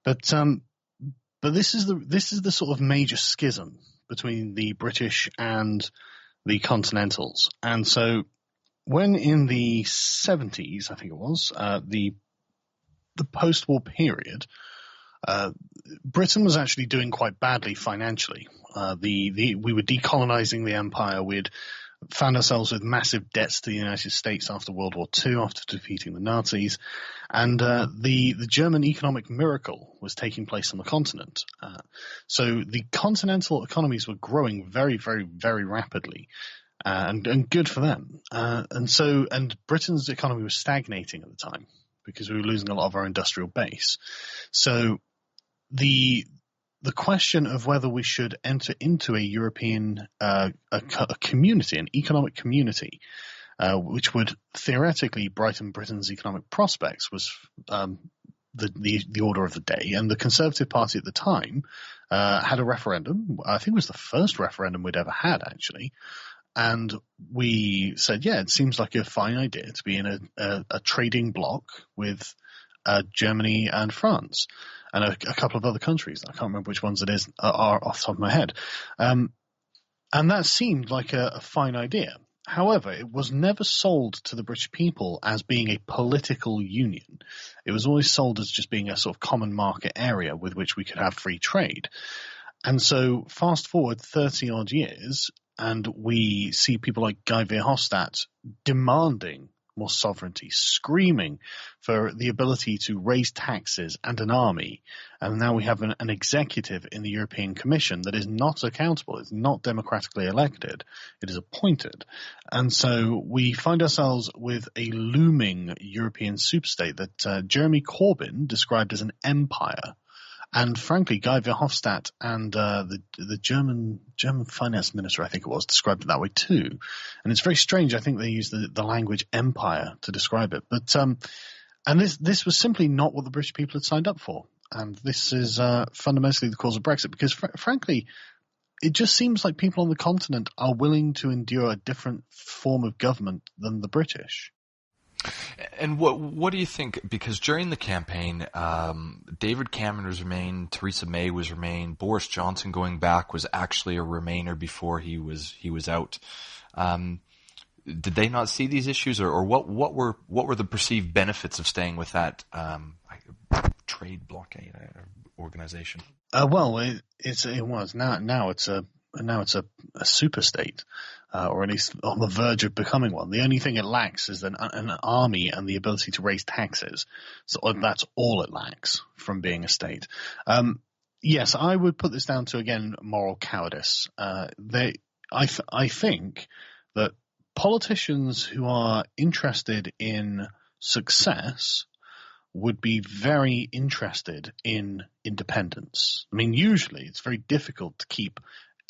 But this is the sort of major schism between the British and the Continentals, and so when in the 70s, I think it was, the post-war period, Britain was actually doing quite badly financially. We were decolonizing the empire. We'd found ourselves with massive debts to the United States after World War II, after defeating the Nazis. And the German economic miracle was taking place on the continent. So the continental economies were growing very, very, very rapidly. And good for them. And Britain's economy was stagnating at the time because we were losing a lot of our industrial base. So the question of whether we should enter into a European a community, an economic community, which would theoretically brighten Britain's economic prospects, was the order of the day. And the Conservative Party at the time had a referendum. I think it was the first referendum we'd ever had, actually. And we said, yeah, it seems like a fine idea to be in a trading bloc with Germany and France and a couple of other countries. I can't remember which ones it is are off the top of my head. And that seemed like a fine idea. However, it was never sold to the British people as being a political union. It was always sold as just being a sort of common market area with which we could have free trade. And so fast forward 30 odd years, and we see people like Guy Verhofstadt demanding more sovereignty, screaming for the ability to raise taxes and an army. And now we have an executive in the European Commission that is not accountable. It's not democratically elected. It is appointed. And so we find ourselves with a looming European superstate that Jeremy Corbyn described as an empire. And frankly, Guy Verhofstadt and the German finance minister, I think it was, described it that way too. And it's very strange. I think they use the language empire to describe it. But and this was simply not what the British people had signed up for. And this is fundamentally the cause of Brexit, because frankly, it just seems like people on the continent are willing to endure a different form of government than the British. And what do you think? Because during the campaign, David Cameron was Remain, Theresa May was Remain, Boris Johnson going back was actually a Remainer before he was out. Did they not see these issues, or what were the perceived benefits of staying with that trade blockade organization? Well, it was now it's a super state, or at least on the verge of becoming one. The only thing it lacks is an army and the ability to raise taxes. So that's all it lacks from being a state. Yes, I would put this down to, again, moral cowardice. I think that politicians who are interested in success would be very interested in independence. I mean, usually it's very difficult to keep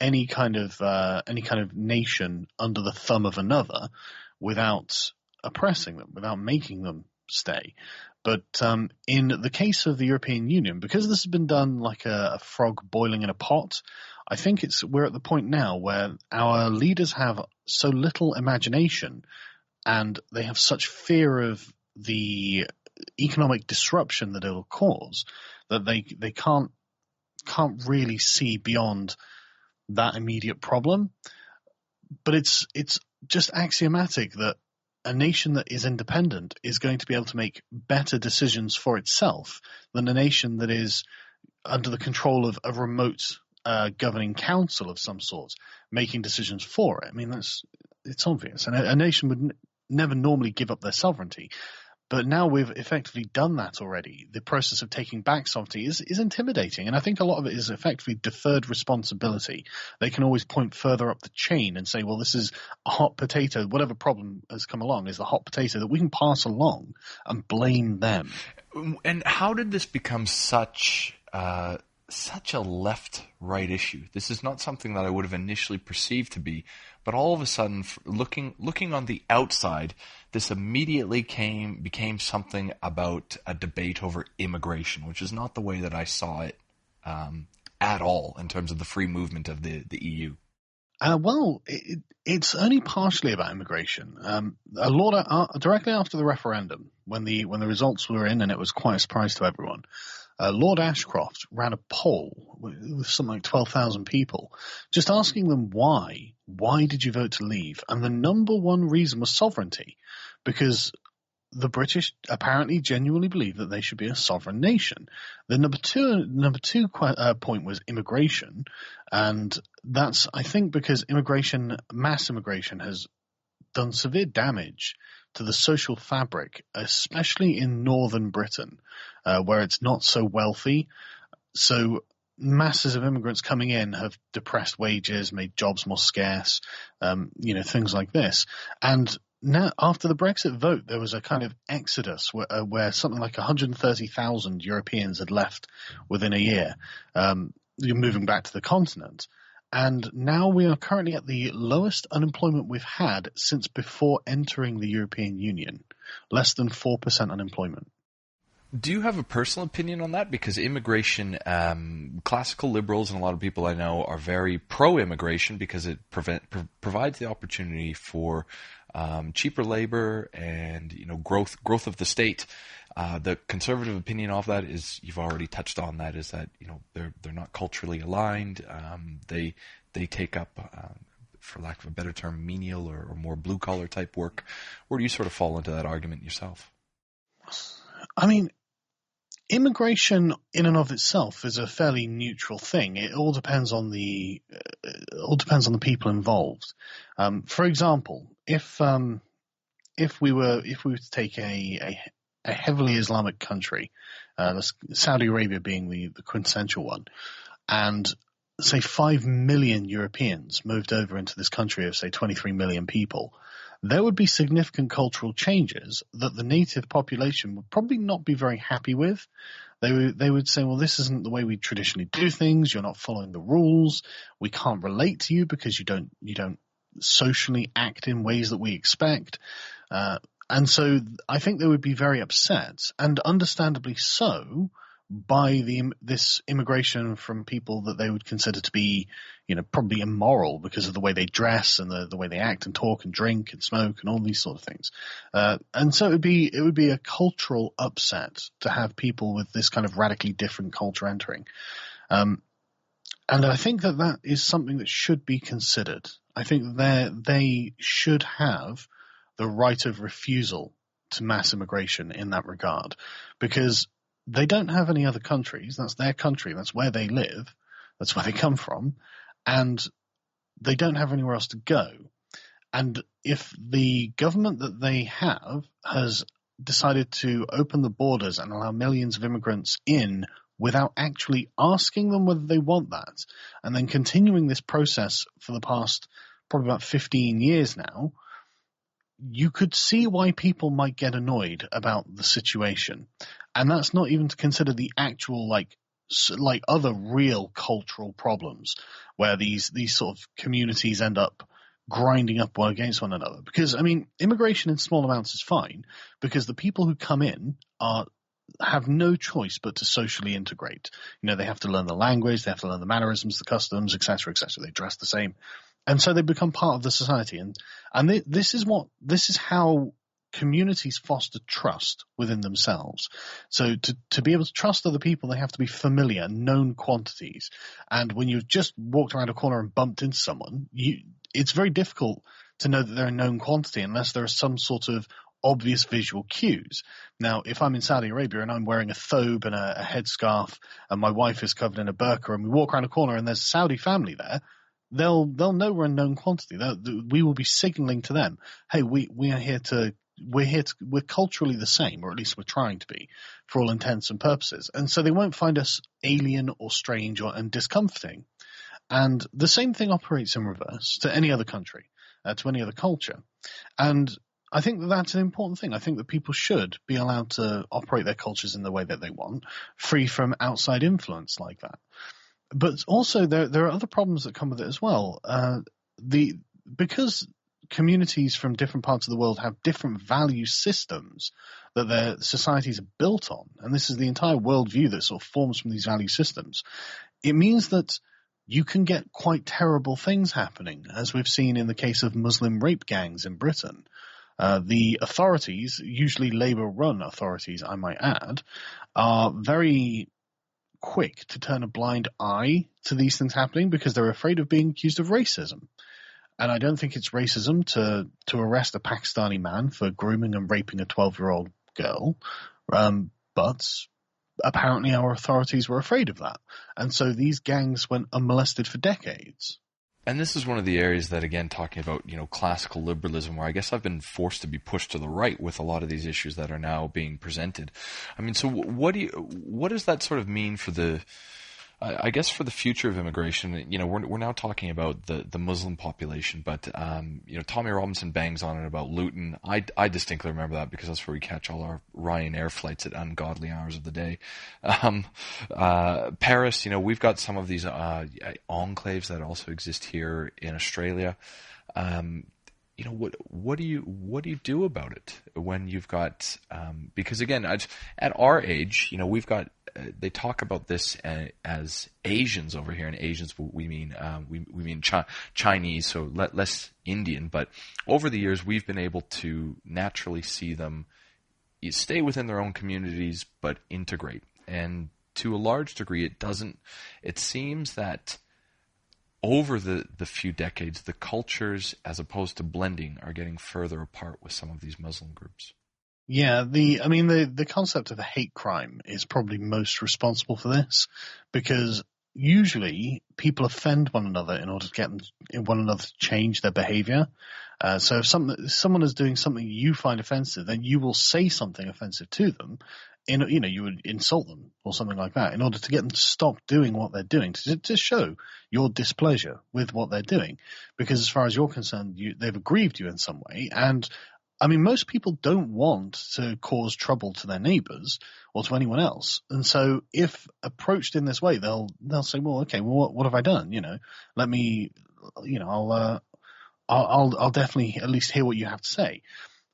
any kind of nation under the thumb of another without oppressing them, without making them stay. But in the case of the European Union, because this has been done like a frog boiling in a pot, I think we're at the point now where our leaders have so little imagination and they have such fear of the economic disruption that it'll cause that they can't really see beyond that immediate problem. But it's just axiomatic that a nation that is independent is going to be able to make better decisions for itself than a nation that is under the control of a remote governing council of some sort making decisions for it. I mean, it's obvious. And a nation would never normally give up their sovereignty. But now we've effectively done that already. The process of taking back sovereignty is intimidating. And I think a lot of it is effectively deferred responsibility. They can always point further up the chain and say, well, this is a hot potato. Whatever problem has come along is the hot potato that we can pass along and blame them. And how did this become such a left-right issue? This is not something that I would have initially perceived to be, but all of a sudden, looking on the outside, this immediately became something about a debate over immigration, which is not the way that I saw it at all in terms of the free movement of the EU. Well, it's only partially about immigration. Directly after the referendum, when the results were in, and it was quite a surprise to everyone, Lord Ashcroft ran a poll with something like 12,000 people, just asking them why. Why did you vote to leave? And the number one reason was sovereignty, because the British apparently genuinely believe that they should be a sovereign nation. The number two point was immigration, and that's, I think, because mass immigration has done severe damage to the social fabric, especially in northern Britain, where it's not so wealthy. So masses of immigrants coming in have depressed wages, made jobs more scarce, things like this. And now, after the Brexit vote, there was a kind of exodus where something like 130,000 Europeans had left within a year, moving back to the continent. And now we are currently at the lowest unemployment we've had since before entering the European Union, less than 4% unemployment. Do you have a personal opinion on that? Because immigration, classical liberals and a lot of people I know are very pro-immigration because it provides the opportunity for cheaper labor and growth of the state. The conservative opinion of that is, you've already touched on that, is that they're not culturally aligned. They take up, for lack of a better term, menial or more blue collar type work. Where do you sort of fall into that argument yourself? I mean, immigration in and of itself is a fairly neutral thing. It all depends on the people involved. For example, if we were to take a heavily Islamic country, Saudi Arabia being the quintessential one, and say 5 million Europeans moved over into this country of say 23 million people, there would be significant cultural changes that the native population would probably not be very happy with. They would say, well, this isn't the way we traditionally do things. You're not following the rules. We can't relate to you because you don't socially act in ways that we expect. And so I think they would be very upset, and understandably so, by this immigration from people that they would consider to be, probably immoral because of the way they dress and the way they act and talk and drink and smoke and all these sort of things. And so it would be a cultural upset to have people with this kind of radically different culture entering. And I think that is something that should be considered. I think they should have the right of refusal to mass immigration in that regard, because they don't have any other countries. That's their country. That's where they live. That's where they come from. And they don't have anywhere else to go. And if the government that they have has decided to open the borders and allow millions of immigrants in without actually asking them whether they want that, and then continuing this process for the past probably about 15 years now, you could see why people might get annoyed about the situation. And that's not even to consider the actual like other real cultural problems where these sort of communities end up grinding up one against one another. Because, I mean, immigration in small amounts is fine because the people who come in have no choice but to socially integrate. They have to learn the language, they have to learn the mannerisms, the customs, etc., etc. They dress the same. And so they become part of the society. And this is how communities foster trust within themselves. So to be able to trust other people, they have to be familiar, known quantities. And when you've just walked around a corner and bumped into someone, it's very difficult to know that they're a known quantity unless there are some sort of obvious visual cues. Now, if I'm in Saudi Arabia and I'm wearing a thobe and a headscarf and my wife is covered in a burqa and we walk around a corner and there's a Saudi family there, they'll know we're a known quantity. We will be signaling to them, hey, we're culturally the same, or at least we're trying to be, for all intents and purposes. And so they won't find us alien or strange and discomforting. And the same thing operates in reverse to any other country, to any other culture. And I think that's an important thing. I think that people should be allowed to operate their cultures in the way that they want, free from outside influence like that. But also there are other problems that come with it as well. Because communities from different parts of the world have different value systems that their societies are built on, and this is the entire worldview that sort of forms from these value systems, it means that you can get quite terrible things happening, as we've seen in the case of Muslim rape gangs in Britain. The authorities, usually Labour-run authorities, I might add, are very quick to turn a blind eye to these things happening because they're afraid of being accused of racism. And I don't think it's racism to arrest a Pakistani man for grooming and raping a 12-year-old girl, but apparently our authorities were afraid of that. And so these gangs went unmolested for decades. And this is one of the areas that, again, talking about, classical liberalism, where I guess I've been forced to be pushed to the right with a lot of these issues that are now being presented. I mean, so what does that sort of mean for the future of immigration? We're now talking about the Muslim population, but Tommy Robinson bangs on it about Luton. I distinctly remember that because that's where we catch all our Ryanair flights at ungodly hours of the day. Paris, we've got some of these enclaves that also exist here in Australia. what do you do about it when you've got because again at our age, we've got they talk about this as Asians over here, and Asians we mean we mean Chinese, so less Indian. But over the years, we've been able to naturally see them stay within their own communities but integrate, and to a large degree, it seems that over the few decades, the cultures, as opposed to blending, are getting further apart with some of these Muslim groups. Yeah, the concept of a hate crime is probably most responsible for this, because usually people offend one another in order to get one another to change their behavior. So if someone is doing something you find offensive, then you will say something offensive to them. You would insult them or something like that in order to get them to stop doing what they're doing, to show your displeasure with what they're doing. Because as far as you're concerned, they've aggrieved you in some way. And I mean, most people don't want to cause trouble to their neighbors or to anyone else. And so if approached in this way, they'll say, well, okay, well, what have I done? Let me, I'll definitely at least hear what you have to say.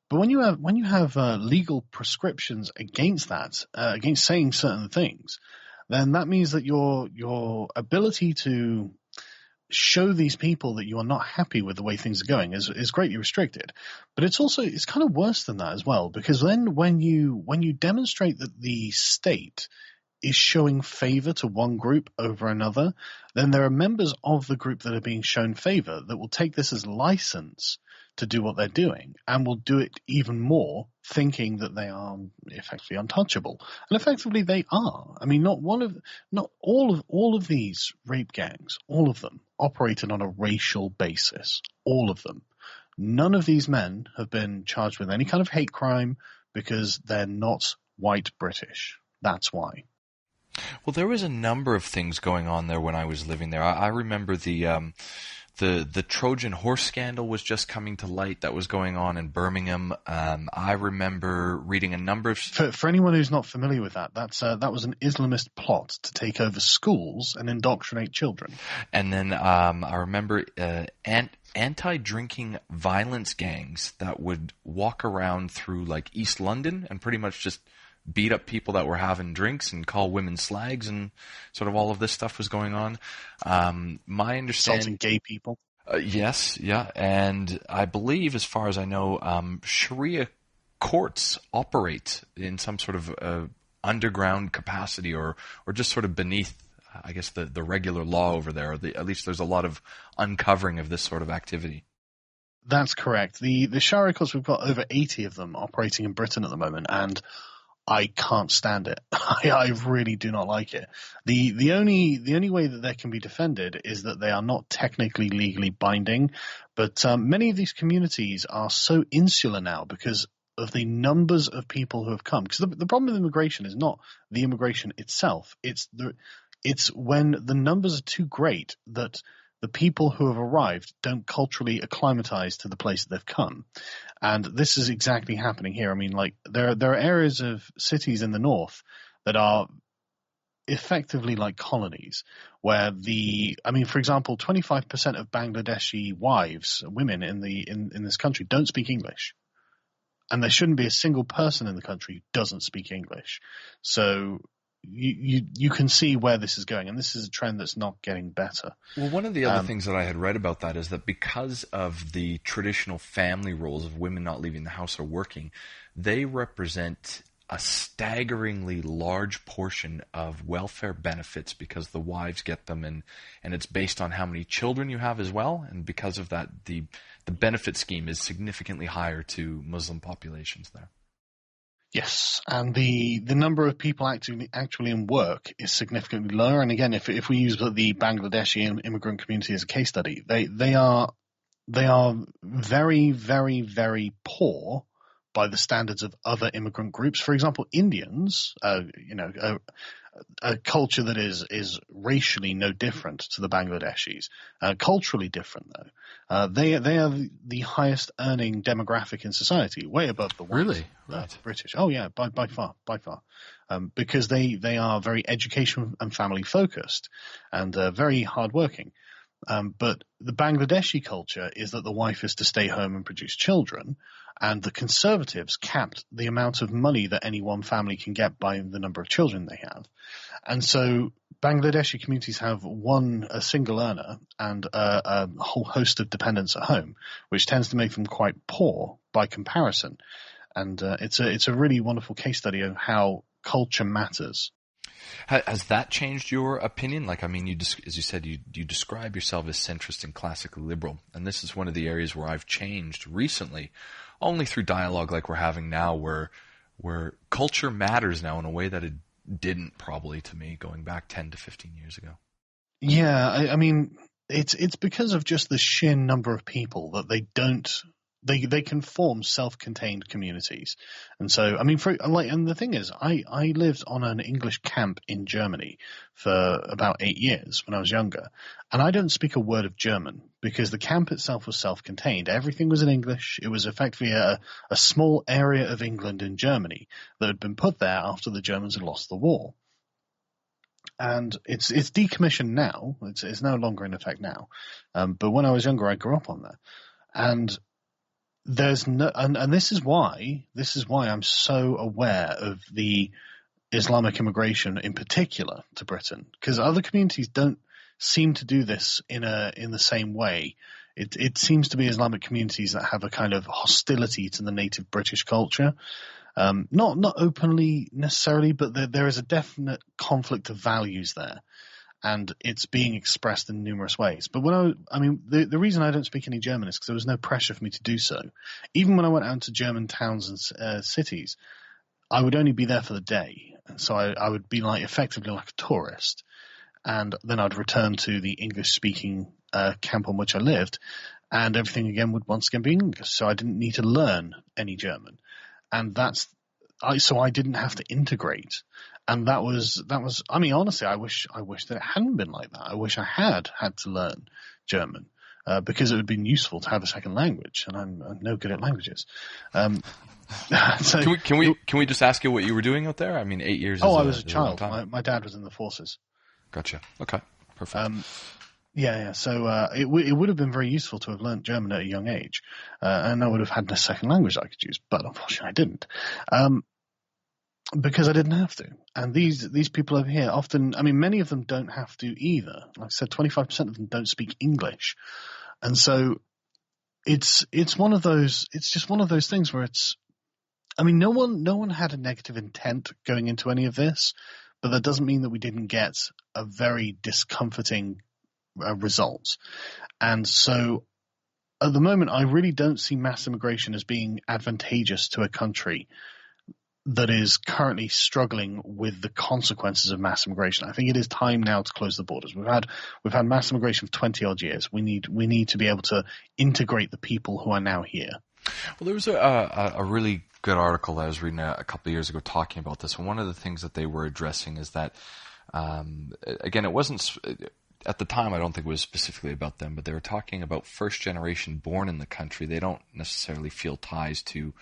But when you have legal prescriptions against that, against saying certain things, then that means that your ability to show these people that you are not happy with the way things are going is greatly restricted. But it's kind of worse than that as well, because then when you demonstrate that the state is showing favor to one group over another, then there are members of the group that are being shown favor that will take this as license to do what they're doing, and will do it even more, thinking that they are effectively untouchable. And effectively they are. I mean, not all of these rape gangs, all of them operated on a racial basis. All of them. None of these men have been charged with any kind of hate crime because they're not white British. That's why. Well, there was a number of things going on there when I was living there. I remember the Trojan horse scandal was just coming to light that was going on in Birmingham. I remember reading a number of... For anyone who's not familiar with that was an Islamist plot to take over schools and indoctrinate children. And then I remember anti-drinking violence gangs that would walk around through like East London and pretty much just beat up people that were having drinks and call women slags, and sort of all of this stuff was going on. My understanding... Assaulting gay people. Yes, yeah. And I believe, as far as I know, Sharia courts operate in some sort of underground capacity or just sort of beneath, I guess, the regular law over there. Or at least there's a lot of uncovering of this sort of activity. That's correct. The Sharia courts, we've got over 80 of them operating in Britain at the moment, and I can't stand it. I really do not like it. The only way that they can be defended is that they are not technically legally binding, but many of these communities are so insular now because of the numbers of people who have come. Because the problem with immigration is not the immigration itself. It's when the numbers are too great that the people who have arrived don't culturally acclimatize to the place that they've come. And this is exactly happening here. I mean, like there are areas of cities in the north that are effectively like colonies where for example, 25% of Bangladeshi wives, women in this country don't speak English. And there shouldn't be a single person in the country who doesn't speak English. So you can see where this is going, and this is a trend that's not getting better. Well, one of the other things that I had read about that is that because of the traditional family roles of women not leaving the house or working, they represent a staggeringly large portion of welfare benefits because the wives get them, and it's based on how many children you have as well. And because of that, the benefit scheme is significantly higher to Muslim populations there. Yes, and the number of people actually in work is significantly lower. And again, if we use the Bangladeshi immigrant community as a case study, they are very, very, very poor by the standards of other immigrant groups. For example, Indians, a culture that is racially no different to the Bangladeshis, culturally different though. They are the highest earning demographic in society, way above the white, really? Right. British. Oh yeah, by far, because they are very education and family focused and very hardworking. But the Bangladeshi culture is that the wife is to stay home and produce children, and the conservatives capped the amount of money that any one family can get by the number of children they have. And so Bangladeshi communities have a single earner and a whole host of dependents at home, which tends to make them quite poor by comparison. And it's a really wonderful case study of how culture matters. Has that changed your opinion? Like, I mean, as you said, you describe yourself as centrist and classically liberal, and this is one of the areas where I've changed recently, only through dialogue like we're having now, where culture matters now in a way that it didn't probably to me going back 10 to 15 years ago. Yeah, I mean, it's because of just the sheer number of people that they can form self-contained communities. And so, I mean, and the thing is, I lived on an English camp in Germany for about 8 years when I was younger, and I don't speak a word of German because the camp itself was self-contained. Everything was in English. It was effectively a small area of England in Germany that had been put there after the Germans had lost the war. And it's decommissioned now. It's no longer in effect now. But when I was younger, I grew up on there. And there's no, and this is why I'm so aware of the Islamic immigration in particular to Britain, because other communities don't seem to do this in the same way. It seems to be Islamic communities that have a kind of hostility to the native British culture, not openly necessarily, but there is a definite conflict of values there. And it's being expressed in numerous ways. But the reason I don't speak any German is because there was no pressure for me to do so. Even when I went out to German towns and cities, I would only be there for the day. So I would be effectively like a tourist. And then I'd return to the English-speaking camp on which I lived, and everything again would once again be English. So I didn't need to learn any German. And so I didn't have to integrate. And that was, I mean, honestly, I wish that it hadn't been like that. I wish I had to learn German, because it would have been useful to have a second language, and I'm no good at languages. So, can we just ask you what you were doing out there? I mean, 8 years. I was a child. My dad was in the forces. Gotcha. Okay. Perfect. Yeah. So it would have been very useful to have learnt German at a young age, and I would have had a second language I could use. But unfortunately, I didn't. Because I didn't have to. And these people over here often, I mean, many of them don't have to either. Like I said, 25% of them don't speak English. And so it's just one of those things where I mean, no one had a negative intent going into any of this, but that doesn't mean that we didn't get a very discomforting result. And so at the moment, I really don't see mass immigration as being advantageous to a country that is currently struggling with the consequences of mass immigration. I think it is time now to close the borders. We've had mass immigration for 20 odd years. We need to be able to integrate the people who are now here. Well, there was a really good article that I was reading a couple of years ago talking about this, and one of the things that they were addressing is that, again, it wasn't at the time. I don't think it was specifically about them, but they were talking about first generation born in the country. They don't necessarily feel ties to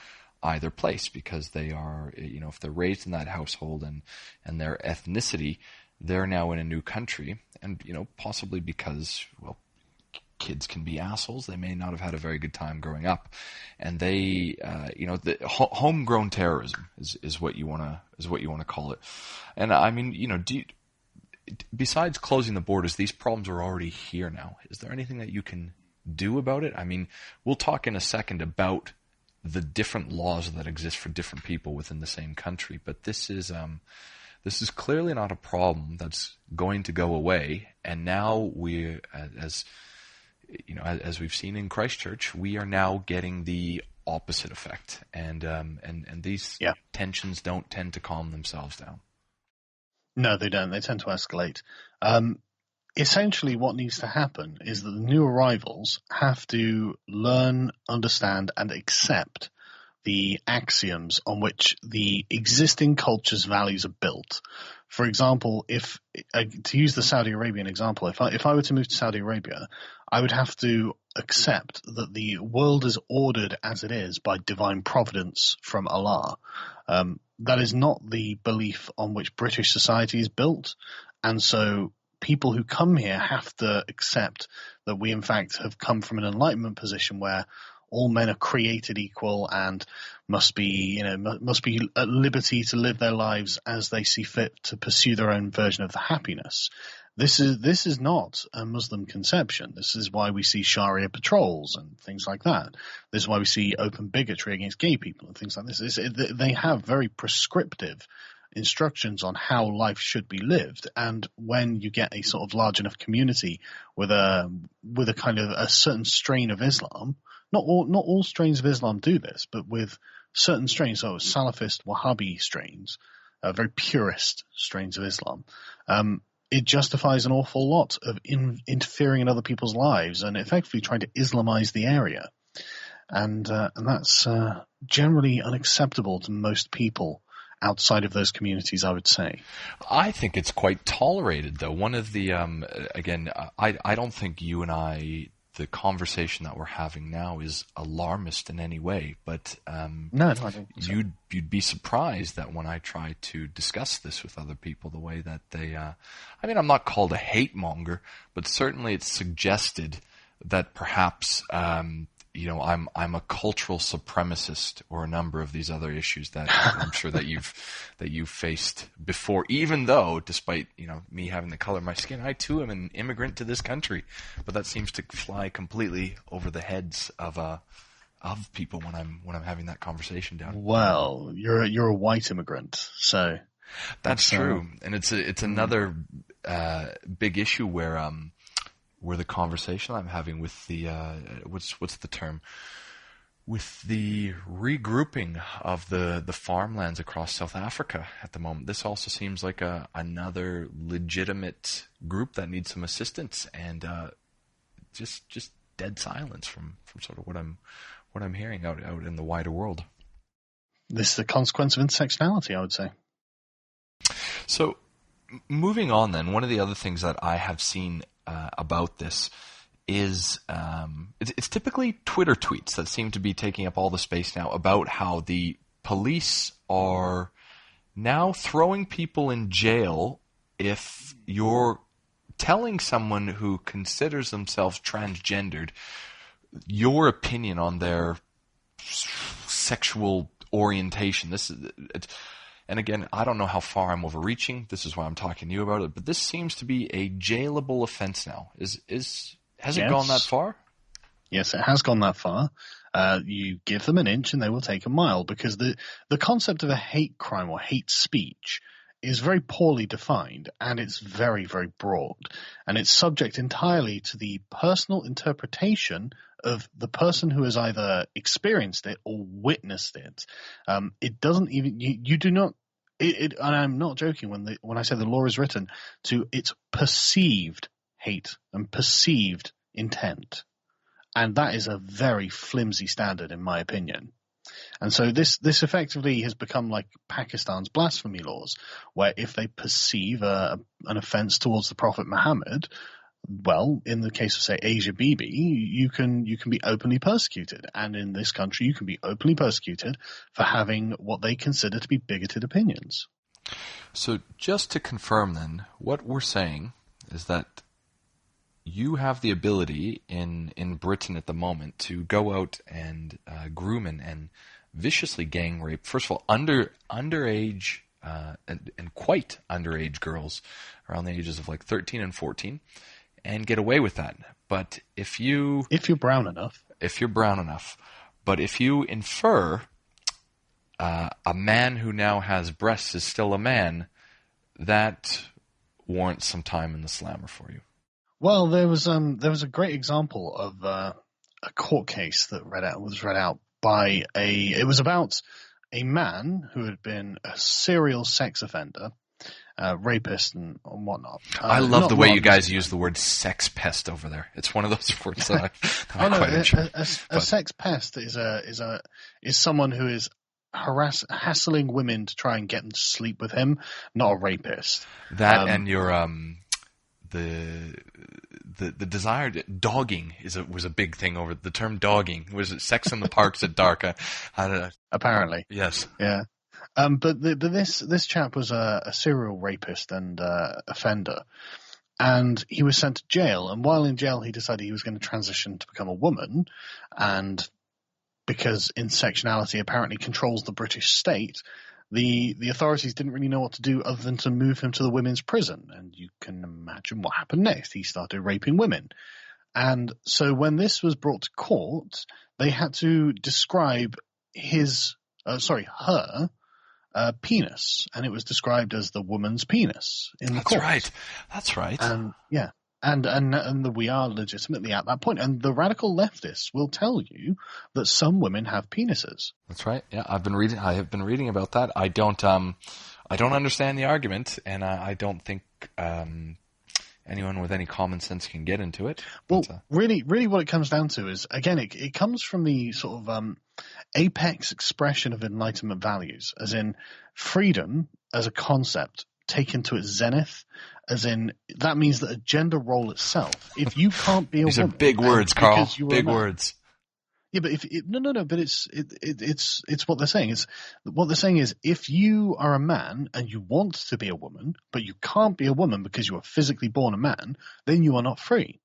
either place because they are, if they're raised in that household and their ethnicity, they're now in a new country, and possibly because, well, kids can be assholes. They may not have had a very good time growing up, and they, the homegrown terrorism is what you want to call it. And I mean, besides closing the borders, these problems are already here now. Is there anything that you can do about it? I mean, we'll talk in a second about the different laws that exist for different people within the same country, but this is clearly not a problem that's going to go away. And now we, as we've seen in Christchurch, we are now getting the opposite effect, and these tensions don't tend to calm themselves down. No, they don't. They tend to escalate. Essentially, what needs to happen is that the new arrivals have to learn, understand, and accept the axioms on which the existing culture's values are built. For example, to use the Saudi Arabian example, if I were to move to Saudi Arabia, I would have to accept that the world is ordered as it is by divine providence from Allah. That is not the belief on which British society is built, and so people who come here have to accept that we in fact have come from an Enlightenment position where all men are created equal and must be at liberty to live their lives as they see fit to pursue their own version of the happiness. This is not a Muslim conception. This is why we see Sharia patrols and things like that. This is why we see open bigotry against gay people and things like this. They have very prescriptive instructions on how life should be lived, and when you get a sort of large enough community with a kind of a certain strain of Islam, not all strains of Islam do this, but with certain strains, so Salafist, Wahhabi strains, very purist strains of Islam, it justifies an awful lot of interfering in other people's lives and effectively trying to Islamize the area, and that's generally unacceptable to most people outside of those communities, I would say. I think it's quite tolerated, though. One of the again, I don't think you and I, the conversation that we're having now, is alarmist in any way. But no, I don't think so. You'd be surprised that when I try to discuss this with other people, the way that they, I mean, I'm not called a hate monger, but certainly it's suggested that perhaps I'm a cultural supremacist, or a number of these other issues that I'm sure that you've faced before, even though, despite, me having the color of my skin, I too am an immigrant to this country. But that seems to fly completely over the heads of people when I'm having that conversation down. Well, you're a white immigrant, so that's true. And it's another big issue where the conversation I'm having with the what's the term, with the regrouping of the farmlands across South Africa at the moment. This also seems like another legitimate group that needs some assistance, and just dead silence from sort of what I'm hearing out in the wider world. This is the consequence of intersectionality, I would say. So, moving on then, one of the other things that I have seen about this is it's typically Twitter tweets that seem to be taking up all the space now, about how the police are now throwing people in jail if you're telling someone who considers themselves transgendered your opinion on their sexual orientation. And again, I don't know how far I'm overreaching. This is why I'm talking to you about it. But this seems to be a jailable offense now. Has it gone that far? Yes, it has gone that far. You give them an inch and they will take a mile, because the concept of a hate crime or hate speech is very poorly defined, and it's very, very broad. And it's subject entirely to the personal interpretation of the person who has either experienced it or witnessed it. It doesn't even, you do not, and I'm not joking when I say the law is written to its perceived hate and perceived intent. And that is a very flimsy standard, in my opinion. And so this effectively has become like Pakistan's blasphemy laws, where if they perceive an offense towards the Prophet Muhammad, well, in the case of, say, Asia Bibi, you can be openly persecuted. And in this country, you can be openly persecuted for having what they consider to be bigoted opinions. So just to confirm then, what we're saying is that you have the ability in Britain at the moment to go out and groom and viciously gang rape, first of all, underage and quite underage girls around the ages of like 13 and 14, and get away with that. But if you're brown enough, but if you infer a man who now has breasts is still a man, that warrants some time in the slammer for you. Well, there was a great example of a court case that was read out by it was about a man who had been a serial sex offender, rapist and whatnot. I love the way you guys use the word sex pest over there. It's one of those words that I quite enjoy. A sex pest is someone who is hassling women to try and get them to sleep with him, not a rapist. That and your the desired dogging was a big thing over the term dogging. Was it sex in the parks at dark? I don't know. Apparently, yes. Yeah. But this chap was a serial rapist and offender, and he was sent to jail. And while in jail, he decided he was going to transition to become a woman, and because intersectionality apparently controls the British state, the authorities didn't really know what to do other than to move him to the women's prison. And you can imagine what happened next. He started raping women. And so when this was brought to court, they had to describe her penis, and it was described as the woman's penis in the court. That's right. And yeah. And we are legitimately at that point. And the radical leftists will tell you that some women have penises. That's right. Yeah, I have been reading about that. I don't understand the argument, and I don't think anyone with any common sense can get into it. Well, really what it comes down to is, again, it comes from the sort of apex expression of Enlightenment values, as in freedom as a concept taken to its zenith, as in that means that a gender role itself, if you can't be a These woman, are big words, Carl. Big words. Yeah, but but it's what they're saying. What they're saying is, if you are a man and you want to be a woman, but you can't be a woman because you are physically born a man, then you are not free.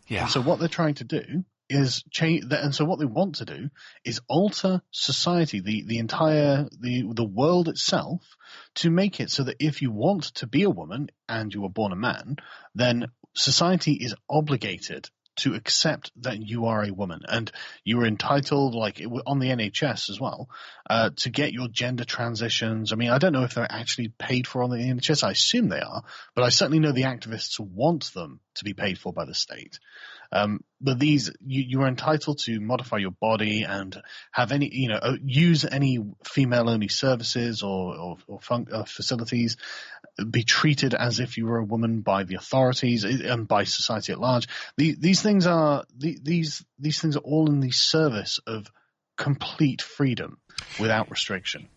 Yeah. And so what they're trying to do is change that, and so what they want to do is alter society, the world itself, to make it so that if you want to be a woman and you were born a man, then society is obligated to accept that you are a woman, and you are entitled, like on the NHS as well, to get your gender transitions. I mean, I don't know if they're actually paid for on the NHS. I assume they are, but I certainly know the activists want them to be paid for by the state. But you are entitled to modify your body and have any, use any female-only services or facilities, be treated as if you were a woman by the authorities and by society at large. These things are all in the service of complete freedom without restriction.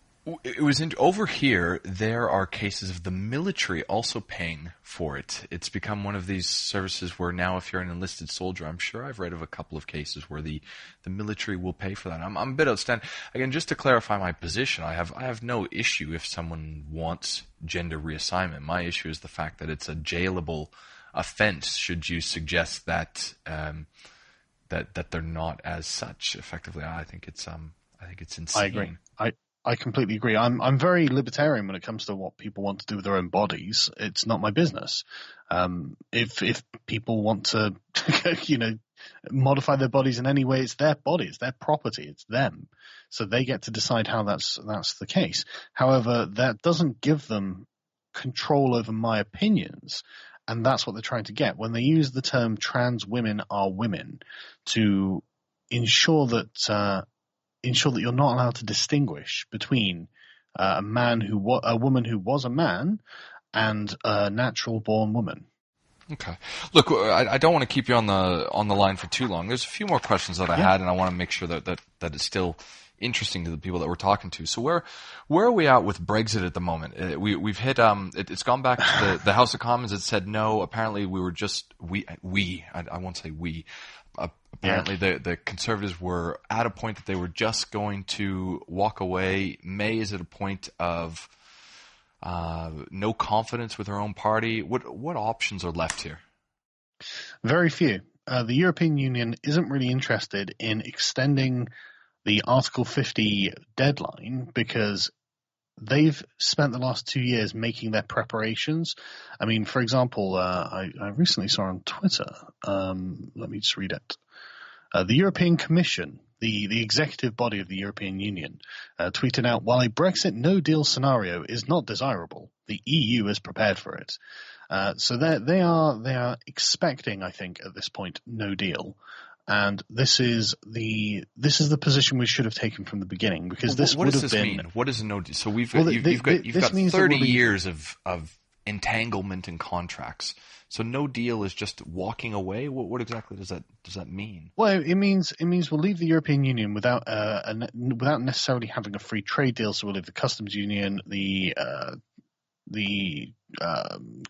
It was over here. There are cases of the military also paying for it. It's become one of these services where now, if you're an enlisted soldier, I'm sure I've read of a couple of cases where the military will pay for that. I'm a bit outstanding. Again, just to clarify my position, I have no issue if someone wants gender reassignment. My issue is the fact that it's a jailable offense. Should you suggest that that they're not as such? Effectively, I think it's insane. I agree. I completely agree. I'm very libertarian when it comes to what people want to do with their own bodies. It's not my business. If people want to, modify their bodies in any way, it's their body, it's their property, it's them. So they get to decide how that's the case. However, that doesn't give them control over my opinions, and that's what they're trying to get when they use the term "trans women are women" to ensure that you're not allowed to distinguish between a woman who was a man and a natural-born woman. Okay. Look, I don't want to keep you on the line for too long. There's a few more questions that I had, and I want to make sure that it's still interesting to the people that we're talking to. So where are we at with Brexit at the moment? We've hit it's gone back to the House of Commons. It said no. Apparently we were just I won't say we. Apparently the Conservatives were at a point that they were just going to walk away. May is at a point of no confidence with her own party. What options are left here? Very few. The European Union isn't really interested in extending the Article 50 deadline because they've spent the last 2 years making their preparations. I mean, for example, I recently saw on Twitter, let me just read it. The European Commission, the executive body of the European Union, tweeted out, while a Brexit no-deal scenario is not desirable, the EU is prepared for it. So they are expecting, I think, at this point, no deal. And this is the position we should have taken from the beginning, because this would have been. Mean? What does a no deal? So you've got 30 years of entanglement in contracts. So no deal is just walking away. What exactly does that mean? Well, it means we'll leave the European Union without necessarily having a free trade deal. So we'll leave the customs union, the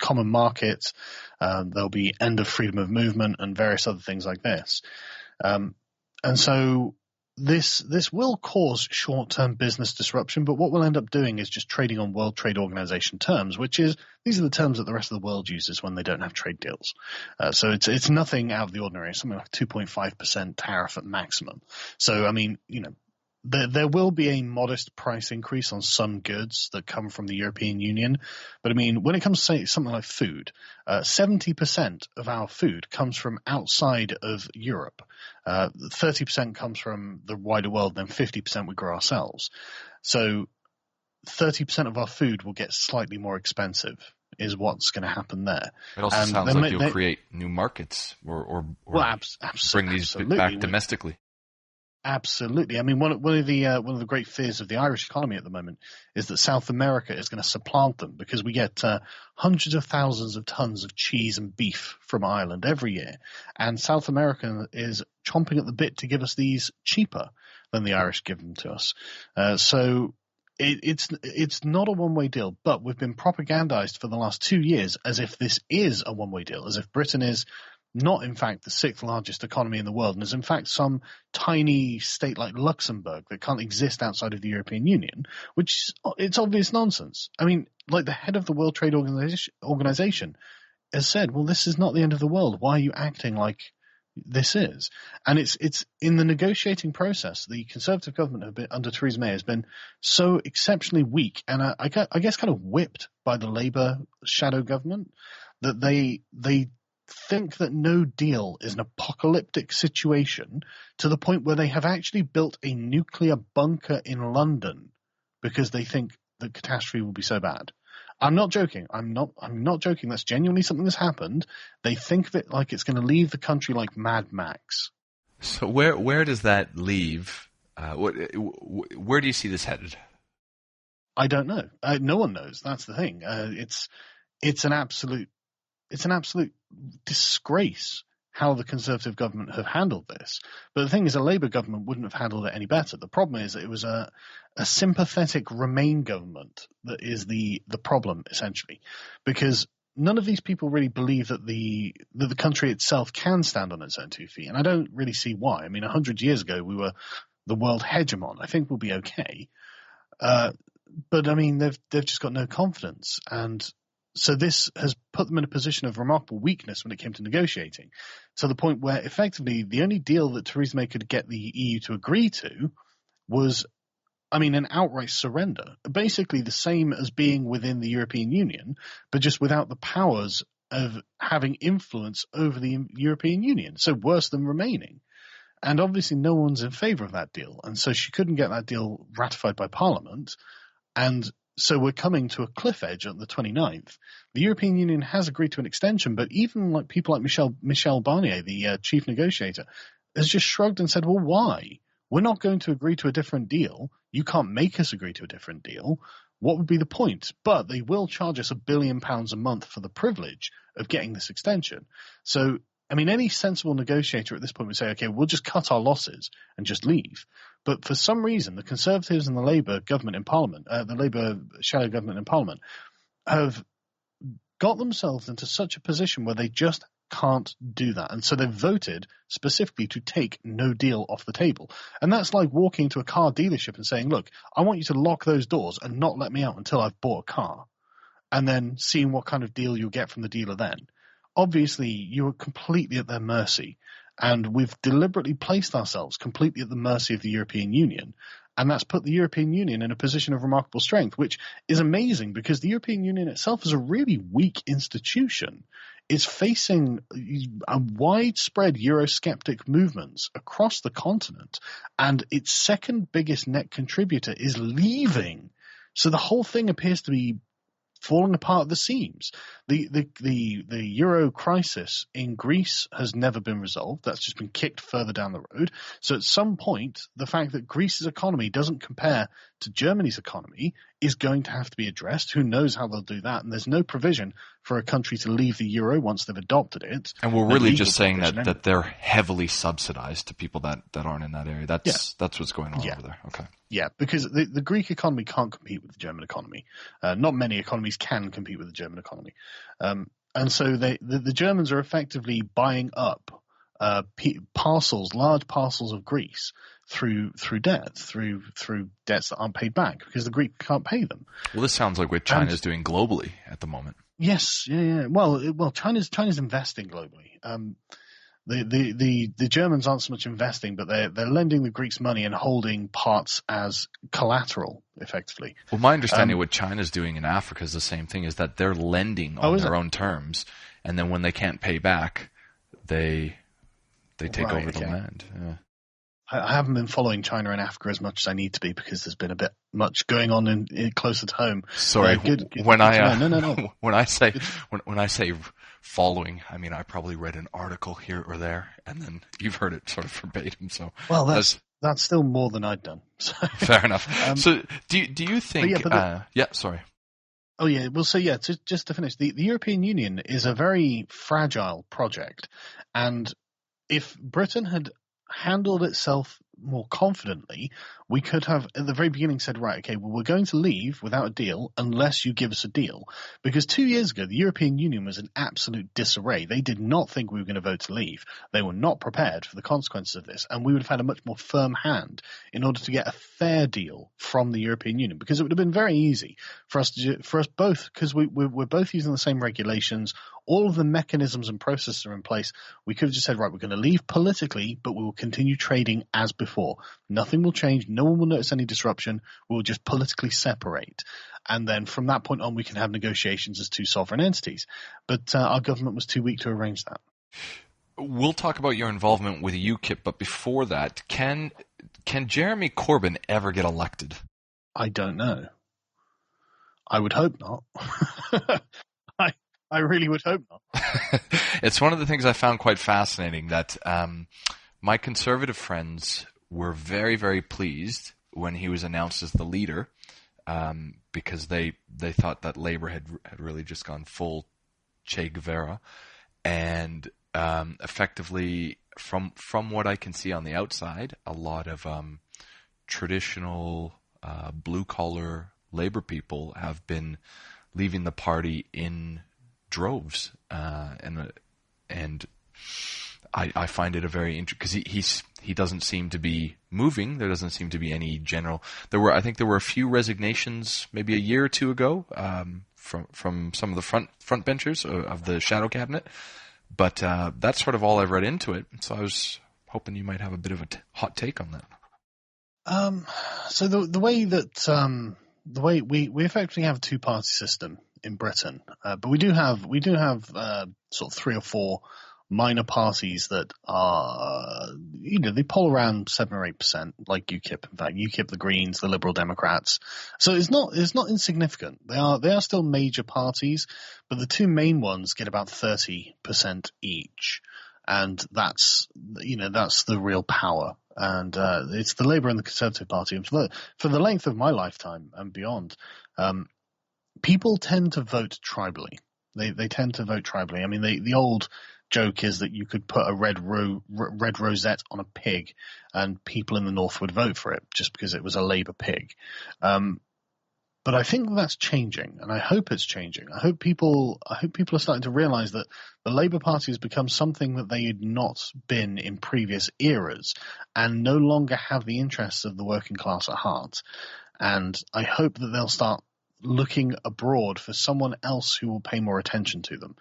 common market. There'll be end of freedom of movement and various other things like this. And so this will cause short-term business disruption, but what we'll end up doing is just trading on World Trade Organization terms, which is these are the terms that the rest of the world uses when they don't have trade deals. So it's nothing out of the ordinary. Something like 2.5% tariff at maximum. So I mean, there will be a modest price increase on some goods that come from the European Union. But I mean, when it comes to say something like food, 70% of our food comes from outside of Europe. 30% comes from the wider world, then 50% we grow ourselves. So 30% of our food will get slightly more expensive is what's going to happen there. It also sounds like you'll create new markets or bring these back domestically. Absolutely. I mean, one of the great fears of the Irish economy at the moment is that South America is going to supplant them because we get hundreds of thousands of tons of cheese and beef from Ireland every year, and South America is chomping at the bit to give us these cheaper than the Irish give them to us. So it's not a one-way deal, but we've been propagandized for the last 2 years as if this is a one-way deal, as if Britain is not, in fact, the 6th largest economy in the world, and is, in fact, some tiny state like Luxembourg that can't exist outside of the European Union, which it's obvious nonsense. I mean, like the head of the World Trade Organization has said, well, this is not the end of the world. Why are you acting like this is? And it's in the negotiating process, the Conservative government under Theresa May has been so exceptionally weak, and I guess kind of whipped by the Labour shadow government, that they think that no deal is an apocalyptic situation to the point where they have actually built a nuclear bunker in London because they think the catastrophe will be so bad. I'm not joking. I'm not joking. That's genuinely something that's happened. They think of it like it's going to leave the country like Mad Max. So where does that leave? Where do you see this headed? I don't know. No one knows. That's the thing. It's an absolute disgrace how the Conservative government have handled this. But the thing is, a Labour government wouldn't have handled it any better. The problem is that it was a sympathetic Remain government that is the problem, essentially, because none of these people really believe that the country itself can stand on its own 2 feet, and I don't really see why. I mean, 100 years ago we were the world hegemon. I think we'll be okay, but I mean they've just got no confidence, and so this has put them in a position of remarkable weakness when it came to negotiating, to the point where effectively the only deal that Theresa May could get the EU to agree to was, I mean, an outright surrender. Basically the same as being within the European Union, but just without the powers of having influence over the European Union. So worse than remaining. And obviously no one's in favour of that deal. And so she couldn't get that deal ratified by Parliament. And so we're coming to a cliff edge on the 29th. The European Union has agreed to an extension, but even like people like Michel Barnier, the chief negotiator, has just shrugged and said, well, why? We're not going to agree to a different deal. You can't make us agree to a different deal. What would be the point? But they will charge us £1 billion a month for the privilege of getting this extension. So, I mean, any sensible negotiator at this point would say, okay, we'll just cut our losses and just leave. But for some reason, the Conservatives and the Labour government in Parliament, the Labour shadow government in Parliament, have got themselves into such a position where they just can't do that. And so they've voted specifically to take no deal off the table. And that's like walking into a car dealership and saying, look, I want you to lock those doors and not let me out until I've bought a car, and then seeing what kind of deal you'll get from the dealer then. Obviously, you are completely at their mercy. And we've deliberately placed ourselves completely at the mercy of the European Union. And that's put the European Union in a position of remarkable strength, which is amazing because the European Union itself is a really weak institution. It's facing a widespread Eurosceptic movements across the continent, and its second biggest net contributor is leaving. So the whole thing appears to be falling apart at the seams. The euro crisis in Greece has never been resolved. That's just been kicked further down the road. So at some point, the fact that Greece's economy doesn't compare to Germany's economy is going to have to be addressed. Who knows how they'll do that? And there's no provision for a country to leave the euro once they've adopted it. And we're really just saying that they're heavily subsidized to people that aren't in that area. That's what's going on over there. Okay. Yeah, because the Greek economy can't compete with the German economy. Not many economies can compete with the German economy. And so the Germans are effectively buying up large parcels of Greece through debt, through debts that aren't paid back because the Greeks can't pay them. Well, this sounds like what China's doing globally at the moment. Yes, yeah. Well, China's investing globally. The Germans aren't so much investing, but they're lending the Greeks money and holding parts as collateral, effectively. Well, my understanding of what China's doing in Africa is the same thing, is that they're lending on their own terms, and then when they can't pay back, they take over the land. Yeah. I haven't been following China and Africa as much as I need to be because there's been a bit much going on in closer to home. Sorry, when I say following, I mean I probably read an article here or there, and then you've heard it sort of verbatim. So that's still more than I'd done. So. Fair enough. So do you think? Sorry. Oh yeah, well, so yeah, just to finish, the European Union is a very fragile project, and if Britain had handled itself more confidently, we could have at the very beginning said, right, okay, well, we're going to leave without a deal unless you give us a deal. Because 2 years ago, the European Union was in absolute disarray. They did not think we were going to vote to leave. They were not prepared for the consequences of this. And we would have had a much more firm hand in order to get a fair deal from the European Union, because it would have been very easy for us both, because we're both using the same regulations. All of the mechanisms and processes are in place. We could have just said, right, we're going to leave politically, but we will continue trading as before. Nothing will change. No one will notice any disruption. We'll just politically separate. And then from that point on, we can have negotiations as two sovereign entities. But our government was too weak to arrange that. We'll talk about your involvement with UKIP, but before that, can Jeremy Corbyn ever get elected? I don't know. I would hope not. I really would hope not. It's one of the things I found quite fascinating that my conservative friends were very, very pleased when he was announced as the leader, because they thought that Labour had really just gone full Che Guevara, and effectively, from what I can see on the outside, a lot of traditional blue-collar Labour people have been leaving the party in droves, and I find it a very interesting, because he doesn't seem to be moving. There doesn't seem to be any general. I think there were a few resignations maybe a year or two ago from some of the front benchers of the shadow cabinet, but that's sort of all I've read into it. So I was hoping you might have a bit of a hot take on that. So the way we effectively have a two-party system in Britain, but we do have sort of 3 or 4 minor parties that are, they poll around 7 or 8%, like UKIP. In fact, UKIP, the Greens, the Liberal Democrats. So it's not insignificant. They are still major parties, but the two main ones get about 30% each, and that's the real power. And it's the Labour and the Conservative Party. And for the length of my lifetime and beyond, people tend to vote tribally. They tend to vote tribally. I mean, the old joke is that you could put a red rosette on a pig, and people in the north would vote for it just because it was a Labour pig. But I think that's changing, and I hope it's changing. I hope people are starting to realise that the Labour Party has become something that they had not been in previous eras, and no longer have the interests of the working class at heart. And I hope that they'll start looking abroad for someone else who will pay more attention to them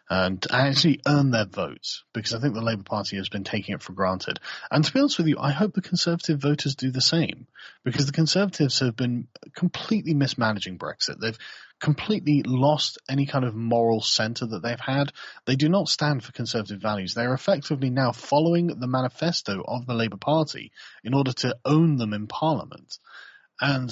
and actually earn their votes, because I think the Labour Party has been taking it for granted. And to be honest with you, I hope the Conservative voters do the same, because the Conservatives have been completely mismanaging Brexit. They've completely lost any kind of moral centre that they've had. They do not stand for Conservative values. They're effectively now following the manifesto of the Labour Party in order to own them in Parliament. And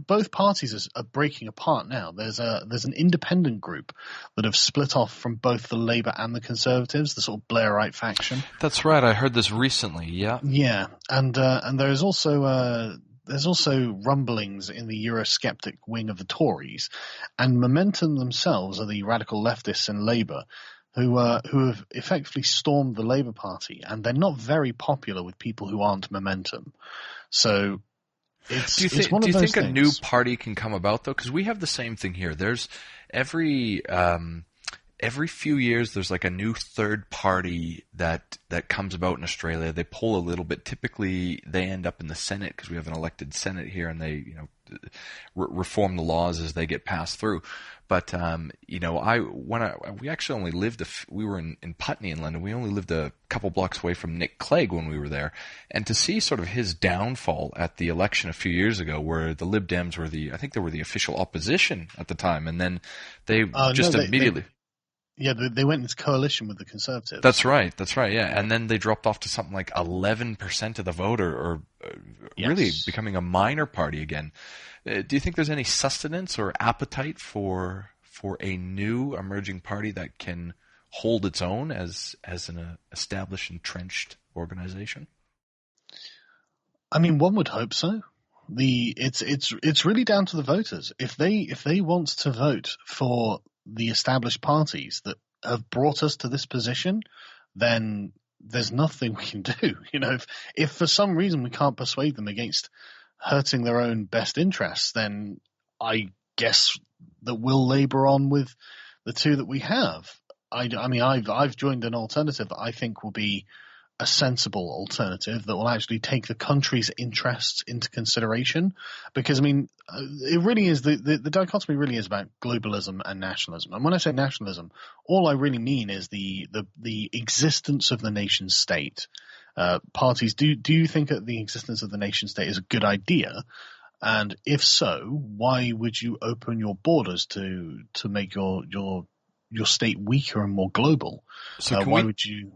both parties are breaking apart now. There's an independent group that have split off from both the Labour and the Conservatives, the sort of Blairite faction. That's right. I heard this recently. Yeah. Yeah, and there's also rumblings in the Eurosceptic wing of the Tories, and Momentum themselves are the radical leftists in Labour, who have effectively stormed the Labour Party, and they're not very popular with people who aren't Momentum. So do you think a new party can come about, though? Because we have the same thing here. There's every every few years there's like a new third party that comes about in Australia. They poll a little bit. Typically, they end up in the Senate because we have an elected Senate here, and they reform the laws as they get passed through. But we actually only lived we were in Putney in London. We only lived a couple blocks away from Nick Clegg when we were there, and to see sort of his downfall at the election a few years ago, where the Lib Dems were I think they were the official opposition at the time, and then they immediately. They went into coalition with the Conservatives. That's right, yeah. And then they dropped off to something like 11% of the vote, or really becoming a minor party again. Do you think there's any sustenance or appetite for a new emerging party that can hold its own as an established, entrenched organization? I mean, one would hope so. It's really down to the voters. If they want to vote for the established parties that have brought us to this position, then there's nothing we can do. If for some reason we can't persuade them against hurting their own best interests, then I guess that we'll labour on with the two that we have. I've joined an alternative that I think will be a sensible alternative that will actually take the country's interests into consideration, because it really is the dichotomy really is about globalism and nationalism. And when I say nationalism, all I really mean is the existence of the nation state. Parties, do you think that the existence of the nation state is a good idea? And if so, why would you open your borders to make your state weaker and more global? So why would you?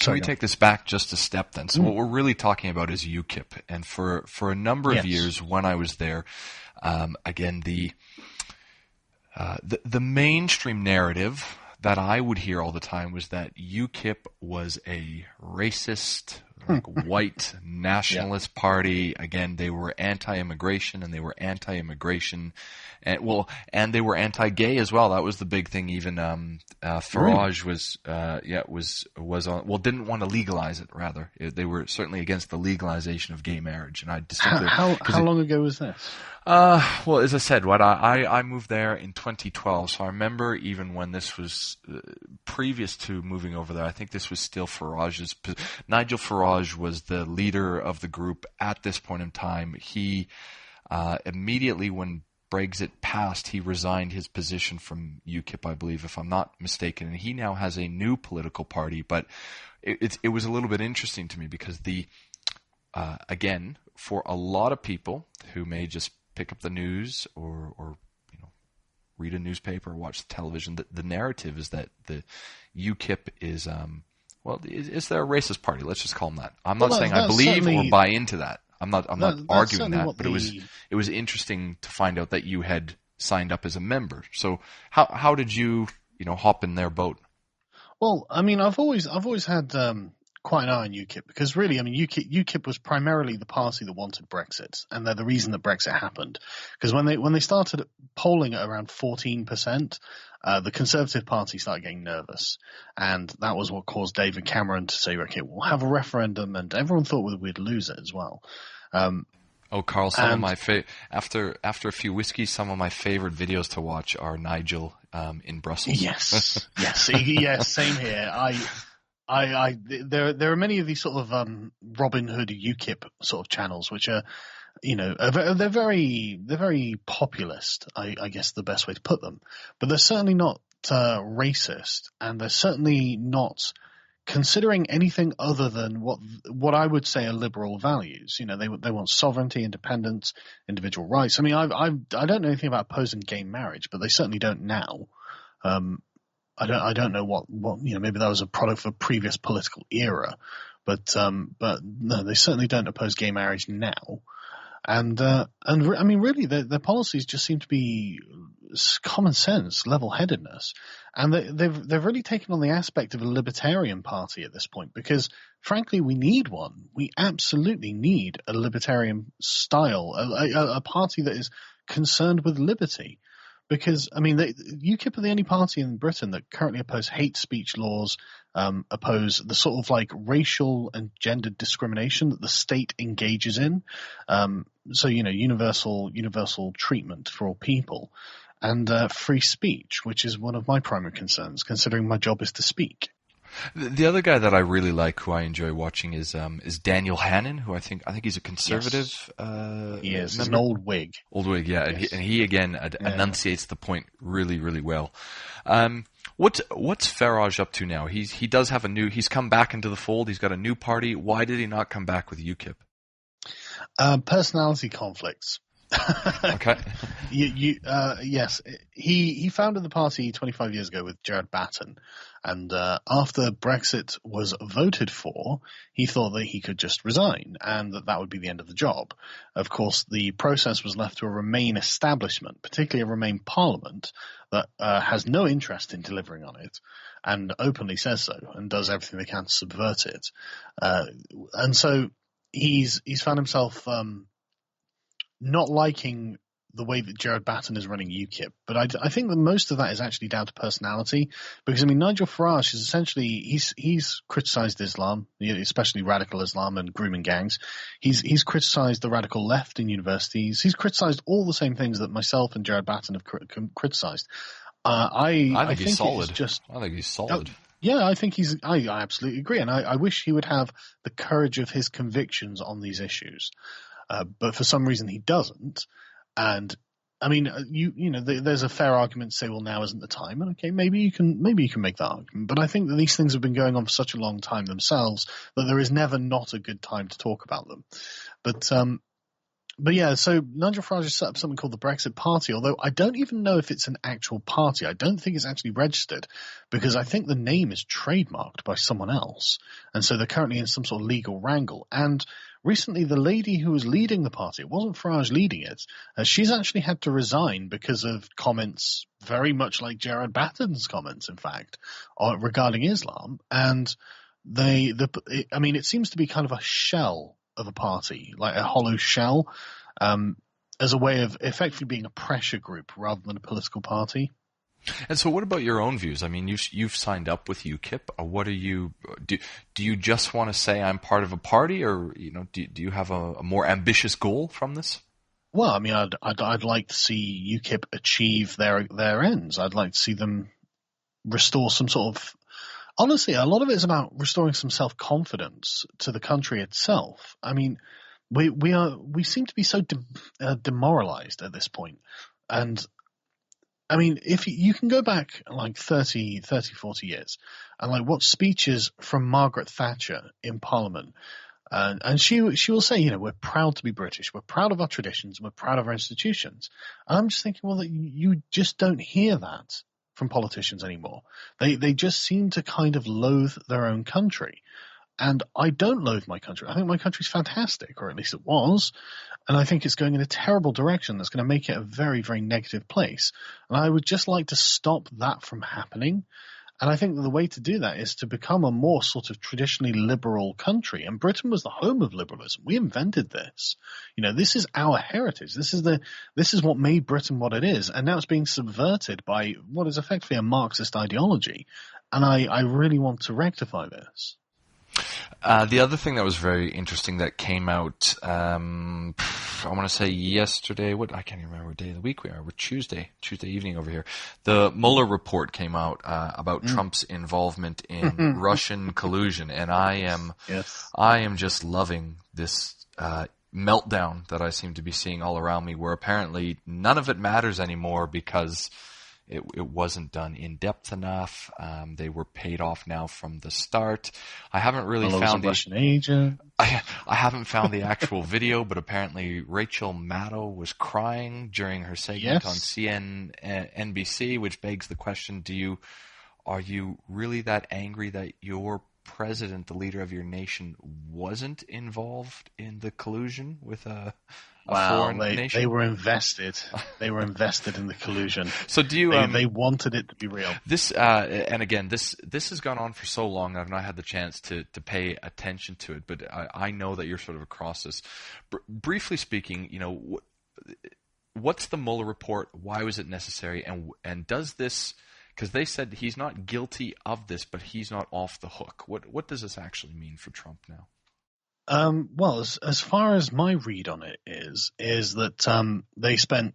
Can we take this back just a step then? So what we're really talking about is UKIP. And for a number of years when I was there, again, the mainstream narrative that I would hear all the time was that UKIP was a racist, white nationalist party. Again, they were anti-immigration, and they were anti-immigration, and they were anti-gay as well. That was the big thing. Even Farage didn't want to legalize it. Rather, they were certainly against the legalization of gay marriage. And I distinctly how long ago was this? Well, as I said, I moved there in 2012, so I remember even when this was previous to moving over there. I think this was still Farage's. Nigel Farage was the leader of the group at this point in time. He immediately when Brexit passed, he resigned his position from UKIP, I believe, if I'm not mistaken, and he now has a new political party. But it was a little bit interesting to me because again, for a lot of people who may just pick up the news or read a newspaper or watch the television, the narrative is that the UKIP is is there a racist party? Let's just call them that. I'm not saying I believe or buy into that. I'm not arguing that, but it was interesting to find out that you had signed up as a member. So how did you hop in their boat? Well, I've always had quite an eye on UKIP, because really, UKIP was primarily the party that wanted Brexit, and they're the reason that Brexit happened. Because when they started polling at around 14%, the Conservative Party started getting nervous, and that was what caused David Cameron to say, "Okay, we'll have a referendum," and everyone thought we'd lose it as well. Carl, after a few whiskeys, some of my favorite videos to watch are Nigel in Brussels. Yes, same here. There are many of these sort of Robin Hood UKIP sort of channels, which are, they're very populist. I guess the best way to put them, but they're certainly not racist, and they're certainly not considering anything other than what I would say are liberal values. They want sovereignty, independence, individual rights. I don't know anything about opposing gay marriage, but they certainly don't now. I don't know what maybe that was a product of a previous political era, but no, they certainly don't oppose gay marriage now. And really, their policies just seem to be common sense, level-headedness, and they've really taken on the aspect of a libertarian party at this point, because frankly, we need one. We absolutely need a libertarian style, a party that is concerned with liberty. Because, UKIP are the only party in Britain that currently oppose hate speech laws, oppose the sort of like racial and gender discrimination that the state engages in. So, universal treatment for all people. and free speech, which is one of my primary concerns, considering my job is to speak. The other guy that I really like, who I enjoy watching, is Daniel Hannan, who I think he's a conservative. Yes. He is. Member. He's an old Whig. Old Whig, yeah, Yes. and he again enunciates the point really, really well. What's Farage up to now? He does have he's come back into the fold. He's got a new party. Why did he not come back with UKIP? Personality conflicts. Okay. Yes, he founded the party 25 years ago with Gerard Batten, and after Brexit was voted for, he thought that he could just resign and that would be the end of the job. Of course, the process was left to a Remain establishment, particularly a Remain Parliament, that has no interest in delivering on it and openly says so and does everything they can to subvert it. And so he's found himself not liking the way that Gerard Batten is running UKIP, but I think that most of that is actually down to personality, because I mean Nigel Farage is essentially he's criticised Islam, especially radical Islam and grooming gangs. He's criticised the radical left in universities. He's criticised all the same things that myself and Gerard Batten have criticised. I think he's solid. I think he's solid. Yeah, I think I absolutely agree, and I wish he would have the courage of his convictions on these issues. But for some reason he doesn't, and I mean, there's a fair argument to say, well, now isn't the time, and okay, maybe you can make that argument. But I think that these things have been going on for such a long time themselves that there is never not a good time to talk about them. But yeah, so Nigel Farage has set up something called the Brexit Party, although I don't even know if it's an actual party. I don't think it's actually registered, because I think the name is trademarked by someone else, and so they're currently in some sort of legal wrangle. And recently, the lady who was leading the party, it wasn't Farage leading it, she's actually had to resign because of comments very much like Gerard Batten's comments, in fact, regarding Islam. And it seems to be kind of a shell of a party, like a hollow shell, as a way of effectively being a pressure group rather than a political party. And so, what about your own views? I mean, you've signed up with UKIP. What are you? Do you just want to say I'm part of a party, or do you have a more ambitious goal from this? Well, I mean, I'd like to see UKIP achieve their ends. I'd like to see them restore some sort of. Honestly, a lot of it is about restoring some self-confidence to the country itself. I mean, we seem to be so demoralized at this point. And I mean, if you can go back like 30, 40 years and like watch speeches from Margaret Thatcher in Parliament, and she will say, we're proud to be British, we're proud of our traditions, we're proud of our institutions. And I'm just thinking, well, that you just don't hear that from politicians anymore. They just seem to kind of loathe their own country. And I don't loathe my country. I think my country's fantastic, or at least it was. And I think it's going in a terrible direction that's going to make it a very, very negative place. And I would just like to stop that from happening. And I think that the way to do that is to become a more sort of traditionally liberal country. And Britain was the home of liberalism. We invented this. This is our heritage. This is what made Britain what it is. And now it's being subverted by what is effectively a Marxist ideology. And I really want to rectify this. The other thing that was very interesting that came out, I want to say yesterday, I can't even remember what day of the week we are. We're Tuesday evening over here. The Mueller Report came out about Trump's involvement in Russian collusion, and I am just loving this meltdown that I seem to be seeing all around me, where apparently none of it matters anymore because it wasn't done in depth enough. They were paid off now from the start. I haven't really found the Russian agent. I haven't found the actual video, but apparently Rachel Maddow was crying during her segment on NBC, which begs the question: are you really that angry that your president, the leader of your nation, wasn't involved in the collusion with a foreign nation? They were invested. They were invested in the collusion. So do you? They wanted it to be real. This and again, this has gone on for so long. I've not had the chance to pay attention to it, but I know that you're sort of across this. Briefly speaking, what's the Mueller report? Why was it necessary? And does this? Because they said he's not guilty of this, but he's not off the hook. What does this actually mean for Trump now? Well, as far as my read on it is that they spent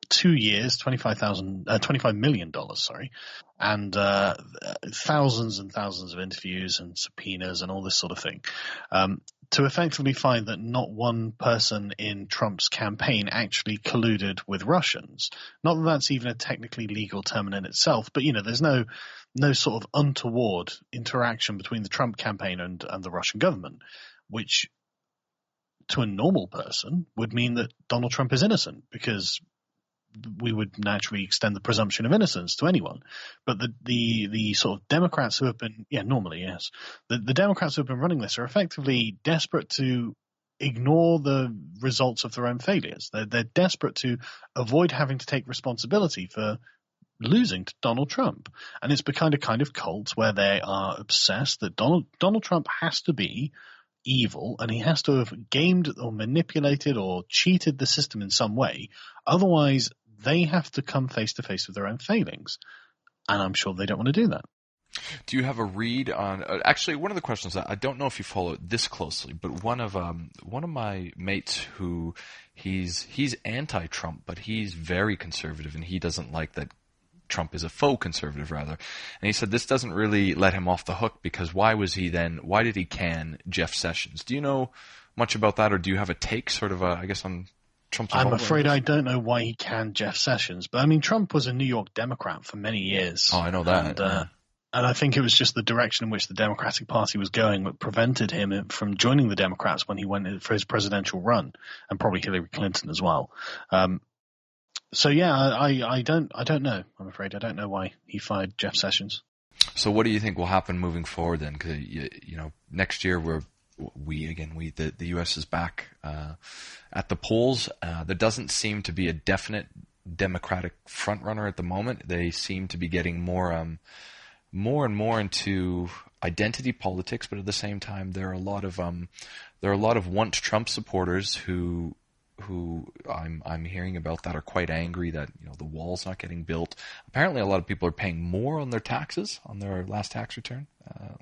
2 years, $25 million, sorry, and thousands and thousands of interviews and subpoenas and all this sort of thing, to effectively find that not one person in Trump's campaign actually colluded with Russians. Not that that's even a technically legal term in itself, but there's no sort of untoward interaction between the Trump campaign and the Russian government, which to a normal person would mean that Donald Trump is innocent, because we would naturally extend the presumption of innocence to anyone. But the sort of Democrats who have been, normally, yes, the Democrats who have been running this are effectively desperate to ignore the results of their own failures. They're desperate to avoid having to take responsibility for losing to Donald Trump. And it's become a kind of cult where they are obsessed that Donald Trump has to be evil, and he has to have gamed or manipulated or cheated the system in some way. Otherwise, they have to come face to face with their own failings. And I'm sure they don't want to do that. Do you have a read on? Actually, one of the questions that I don't know if you follow it this closely, but one of my mates who he's anti-Trump, but he's very conservative, and he doesn't like that Trump is a faux conservative, rather. And he said this doesn't really let him off the hook, because why did he can Jeff Sessions? Do you know much about that, or do you have a take, sort of, I guess, on Trump's involvement? I'm afraid I don't know why he can Jeff Sessions, but I mean, Trump was a New York Democrat for many years. Oh, I know that. And I think it was just the direction in which the Democratic Party was going that prevented him from joining the Democrats when he went for his presidential run, and probably Hillary Clinton as well. So yeah, I don't know. I'm afraid I don't know why he fired Jeff Sessions. So what do you think will happen moving forward then? Because next year the U.S. is back at the polls. There doesn't seem to be a definite Democratic frontrunner at the moment. They seem to be getting more and more into identity politics, but at the same time, there are a lot of want Trump supporters who I'm hearing about that are quite angry that the wall's not getting built. Apparently, a lot of people are paying more on their taxes on their last tax return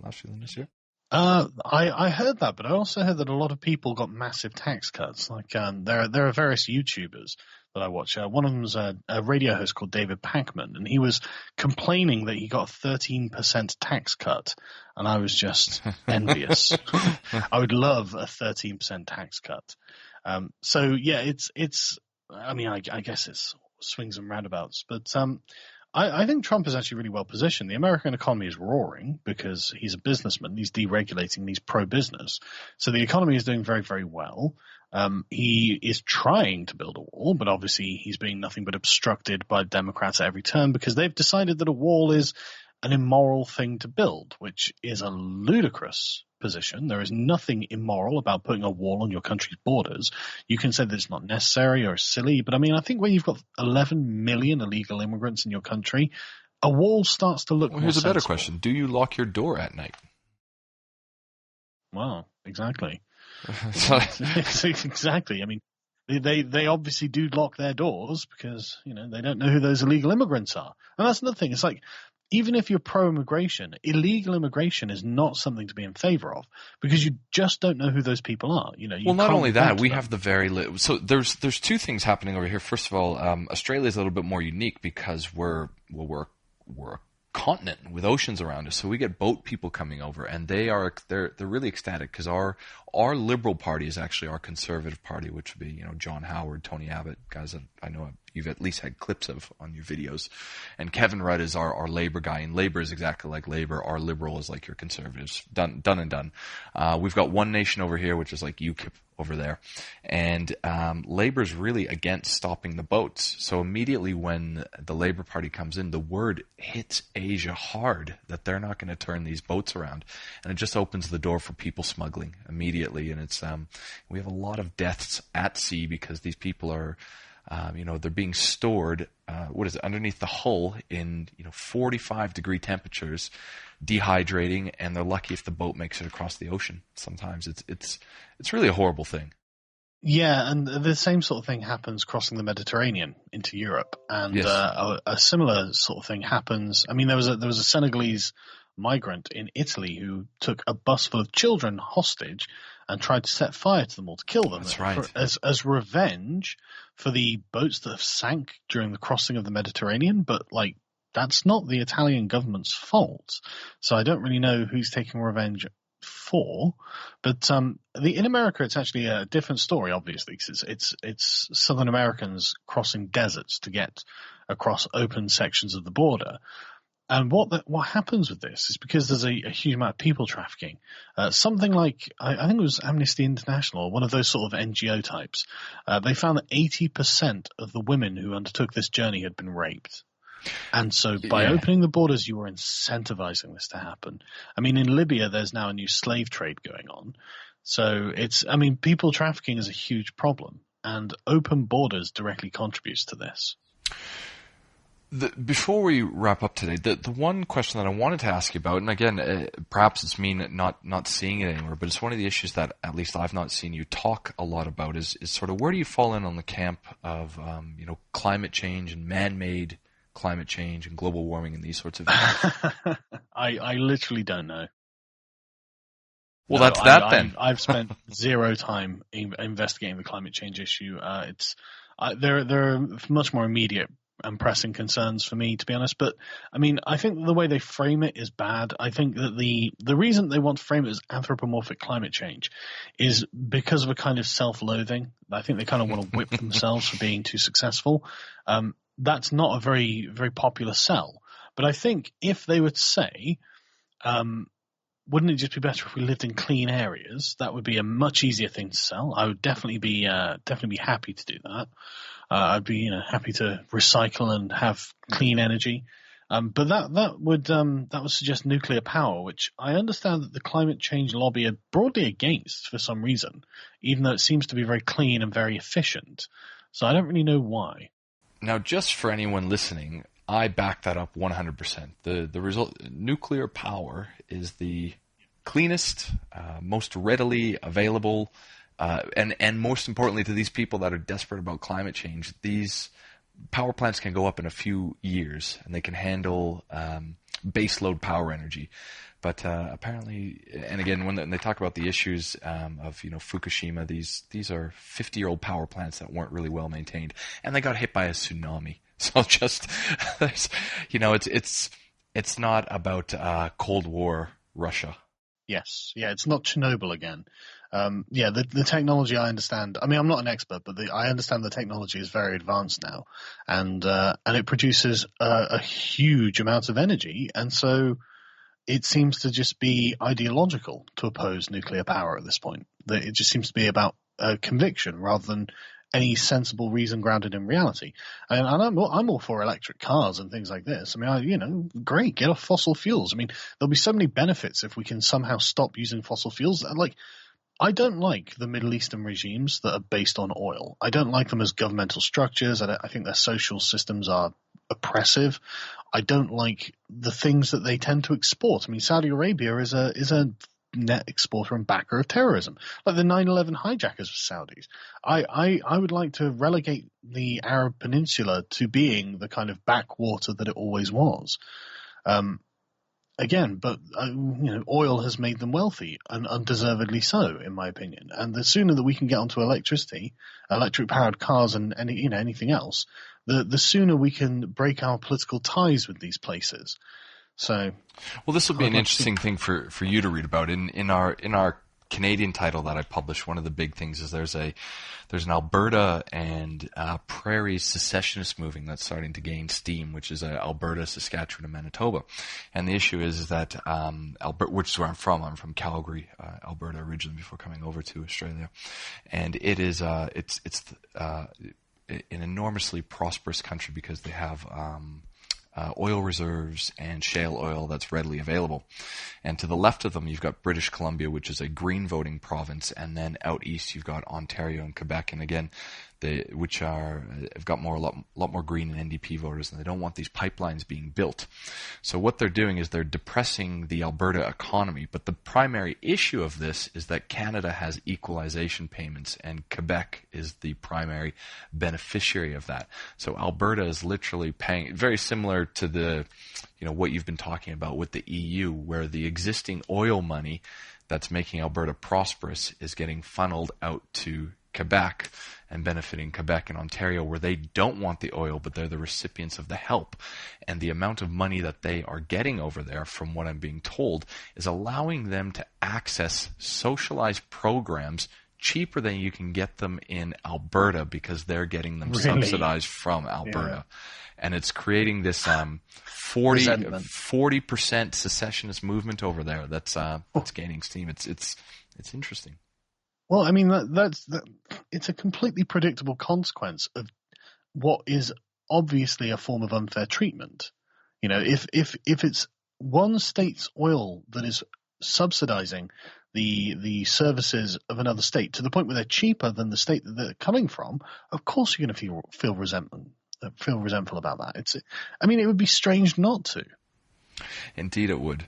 last year than this year. I heard that, but I also heard that a lot of people got massive tax cuts. Like there are various YouTubers that I watch. One of them is a radio host called David Pakman, and he was complaining that he got a 13% tax cut, and I was just envious. I would love a 13% tax cut. So yeah, it's. I mean, I guess it's swings and roundabouts, but I think Trump is actually really well positioned. The American economy is roaring because he's a businessman. He's deregulating. He's pro-business. So the economy is doing very, very well. He is trying to build a wall, but obviously he's being nothing but obstructed by Democrats at every turn, because they've decided that a wall is an immoral thing to build, which is a ludicrous position. There is nothing immoral about putting a wall on your country's borders. You can say that it's not necessary or silly, but I mean, I think when you've got 11 million illegal immigrants in your country, a wall starts to look more here's a better sensible. question. Do you lock your door at night? Well, exactly. Exactly. I mean, they obviously do lock their doors because, they don't know who those illegal immigrants are. And that's another thing. It's like, even if you're pro-immigration, illegal immigration is not something to be in favor of, because you just don't know who those people are. Well, not only that, we have the very so there's two things happening over here. First of all, Australia is a little bit more unique because we're a continent with oceans around us, so we get boat people coming over, and they're really ecstatic because our Liberal Party is actually our Conservative Party, which would be John Howard, Tony Abbott, guys that I know you've at least had clips of on your videos, and Kevin Rudd is our Labour guy, and Labour is exactly like Labour. Our Liberal is like your Conservatives, done and done. We've got One Nation over here, which is like UKIP over there, and Labour's really against stopping the boats. So immediately when the Labour Party comes in, the word hits Asia hard that they're not going to turn these boats around, and it just opens the door for people smuggling immediately. And it's we have a lot of deaths at sea because these people are they're being stored underneath the hull in 45-degree temperatures, dehydrating, and they're lucky if the boat makes it across the ocean. Sometimes it's really a horrible thing. Yeah, and the same sort of thing happens crossing the Mediterranean into Europe, and yes. A similar sort of thing happens. I mean, there was a Senegalese migrant in Italy who took a bus full of children hostage and tried to set fire to them all to kill them. That's right. As revenge for the boats that have sank during the crossing of the Mediterranean. But, like, that's not the Italian government's fault. So I don't really know who's taking revenge for. But in America, it's actually a different story, obviously, because it's Southern Americans crossing deserts to get across open sections of the border. And what happens with this is because there's a huge amount of people trafficking. Something like, I think it was Amnesty International, one of those sort of NGO types, they found that 80% of the women who undertook this journey had been raped. And so by opening the borders, you were incentivizing this to happen. I mean, in Libya, there's now a new slave trade going on. So people trafficking is a huge problem, and open borders directly contributes to this. Before we wrap up today, the one question that I wanted to ask you about, and again, perhaps it's me not seeing it anywhere, but it's one of the issues that at least I've not seen you talk a lot about is sort of where do you fall in on the camp of climate change and man-made climate change and global warming and these sorts of things? I literally don't know. Well, no, that's that then. I've spent zero time investigating the climate change issue. There are much more immediate and pressing concerns for me, to be honest. But I mean, I think the way they frame it is bad. I think that the reason they want to frame it as anthropomorphic climate change is because of a kind of self-loathing. I think they kind of want to whip themselves for being too successful. That's not a very, very popular sell. But I think if they would say, wouldn't it just be better if we lived in clean areas? That would be a much easier thing to sell. I would definitely be happy to do that. I'd be happy to recycle and have clean energy. But that would suggest nuclear power, which I understand that the climate change lobby are broadly against for some reason, even though it seems to be very clean and very efficient. So I don't really know why. Now, just for anyone listening, I back that up 100%. The result, nuclear power is the cleanest, most readily available, and most importantly to these people that are desperate about climate change, these power plants can go up in a few years and they can handle baseload power energy. But apparently, and again, when they talk about the issues of Fukushima, these are 50-year-old power plants that weren't really well maintained, and they got hit by a tsunami. So just it's not about Cold War Russia. Yes, yeah, it's not Chernobyl again. The technology, I understand. I mean, I'm not an expert, but I understand the technology is very advanced now, and it produces a huge amount of energy, and so it seems to just be ideological to oppose nuclear power at this point. It just seems to be about conviction rather than any sensible reason grounded in reality. And I'm all for electric cars and things like this. I mean, great, get off fossil fuels. I mean, there'll be so many benefits if we can somehow stop using fossil fuels. Like, I don't like the Middle Eastern regimes that are based on oil. I don't like them as governmental structures. I think their social systems are oppressive. I don't like the things that they tend to export. I mean, Saudi Arabia is a net exporter and backer of terrorism, like the 9/11 hijackers of Saudis. I would like to relegate the Arab Peninsula to being the kind of backwater that it always was. Again, but oil has made them wealthy, and undeservedly so, in my opinion. And the sooner that we can get onto electricity, electric-powered cars, and anything else, the sooner we can break our political ties with these places. So, well, this will be an interesting thing for you to read about. In our Canadian title that I published, one of the big things is there's an Alberta and Prairie secessionist movement that's starting to gain steam, which is Alberta, Saskatchewan, and Manitoba. And the issue is that Alberta, which is where I'm from. I'm from Calgary, Alberta, originally before coming over to Australia, and it is it's an enormously prosperous country because they have oil reserves and shale oil that's readily available. And to the left of them, you've got British Columbia, which is a green voting province, and then out east you've got Ontario and Quebec. And again, which have got a lot more Green and NDP voters, and they don't want these pipelines being built. So what they're doing is they're depressing the Alberta economy. But the primary issue of this is that Canada has equalization payments, and Quebec is the primary beneficiary of that. So Alberta is literally paying, very similar to what you've been talking about with the EU, where the existing oil money that's making Alberta prosperous is getting funneled out to Quebec and benefiting Quebec and Ontario, where they don't want the oil, but they're the recipients of the help. And the amount of money that they are getting over there, from what I'm being told, is allowing them to access socialized programs cheaper than you can get them in Alberta, because they're getting them subsidized from Alberta. Yeah. And it's creating this 40% secessionist movement over there that's gaining steam. It's interesting. Well, I mean, it's a completely predictable consequence of what is obviously a form of unfair treatment. If it's one state's oil that is subsidizing the services of another state to the point where they're cheaper than the state that they're coming from, of course you're going to feel resentful about that. It would be strange not to. Indeed, it would.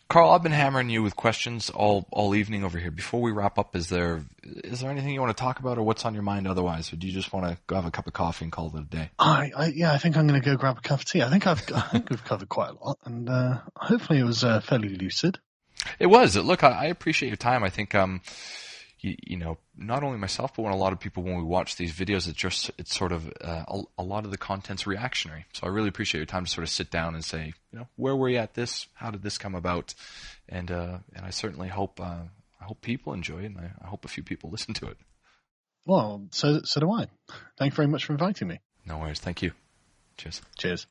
Carl, I've been hammering you with questions all evening over here. Before we wrap up, is there anything you want to talk about, or what's on your mind otherwise? Or do you just want to go have a cup of coffee and call it a day? I think I'm going to go grab a cup of tea. I think we've covered quite a lot, and hopefully it was fairly lucid. It was. Look, I appreciate your time. I think not only myself, but when a lot of people, when we watch these videos, it's sort of a lot of the content's reactionary. So I really appreciate your time to sort of sit down and say, where were you at this? How did this come about? And I certainly hope people enjoy it, and I hope a few people listen to it. Well, so do I. Thank you very much for inviting me. No worries. Thank you. Cheers. Cheers.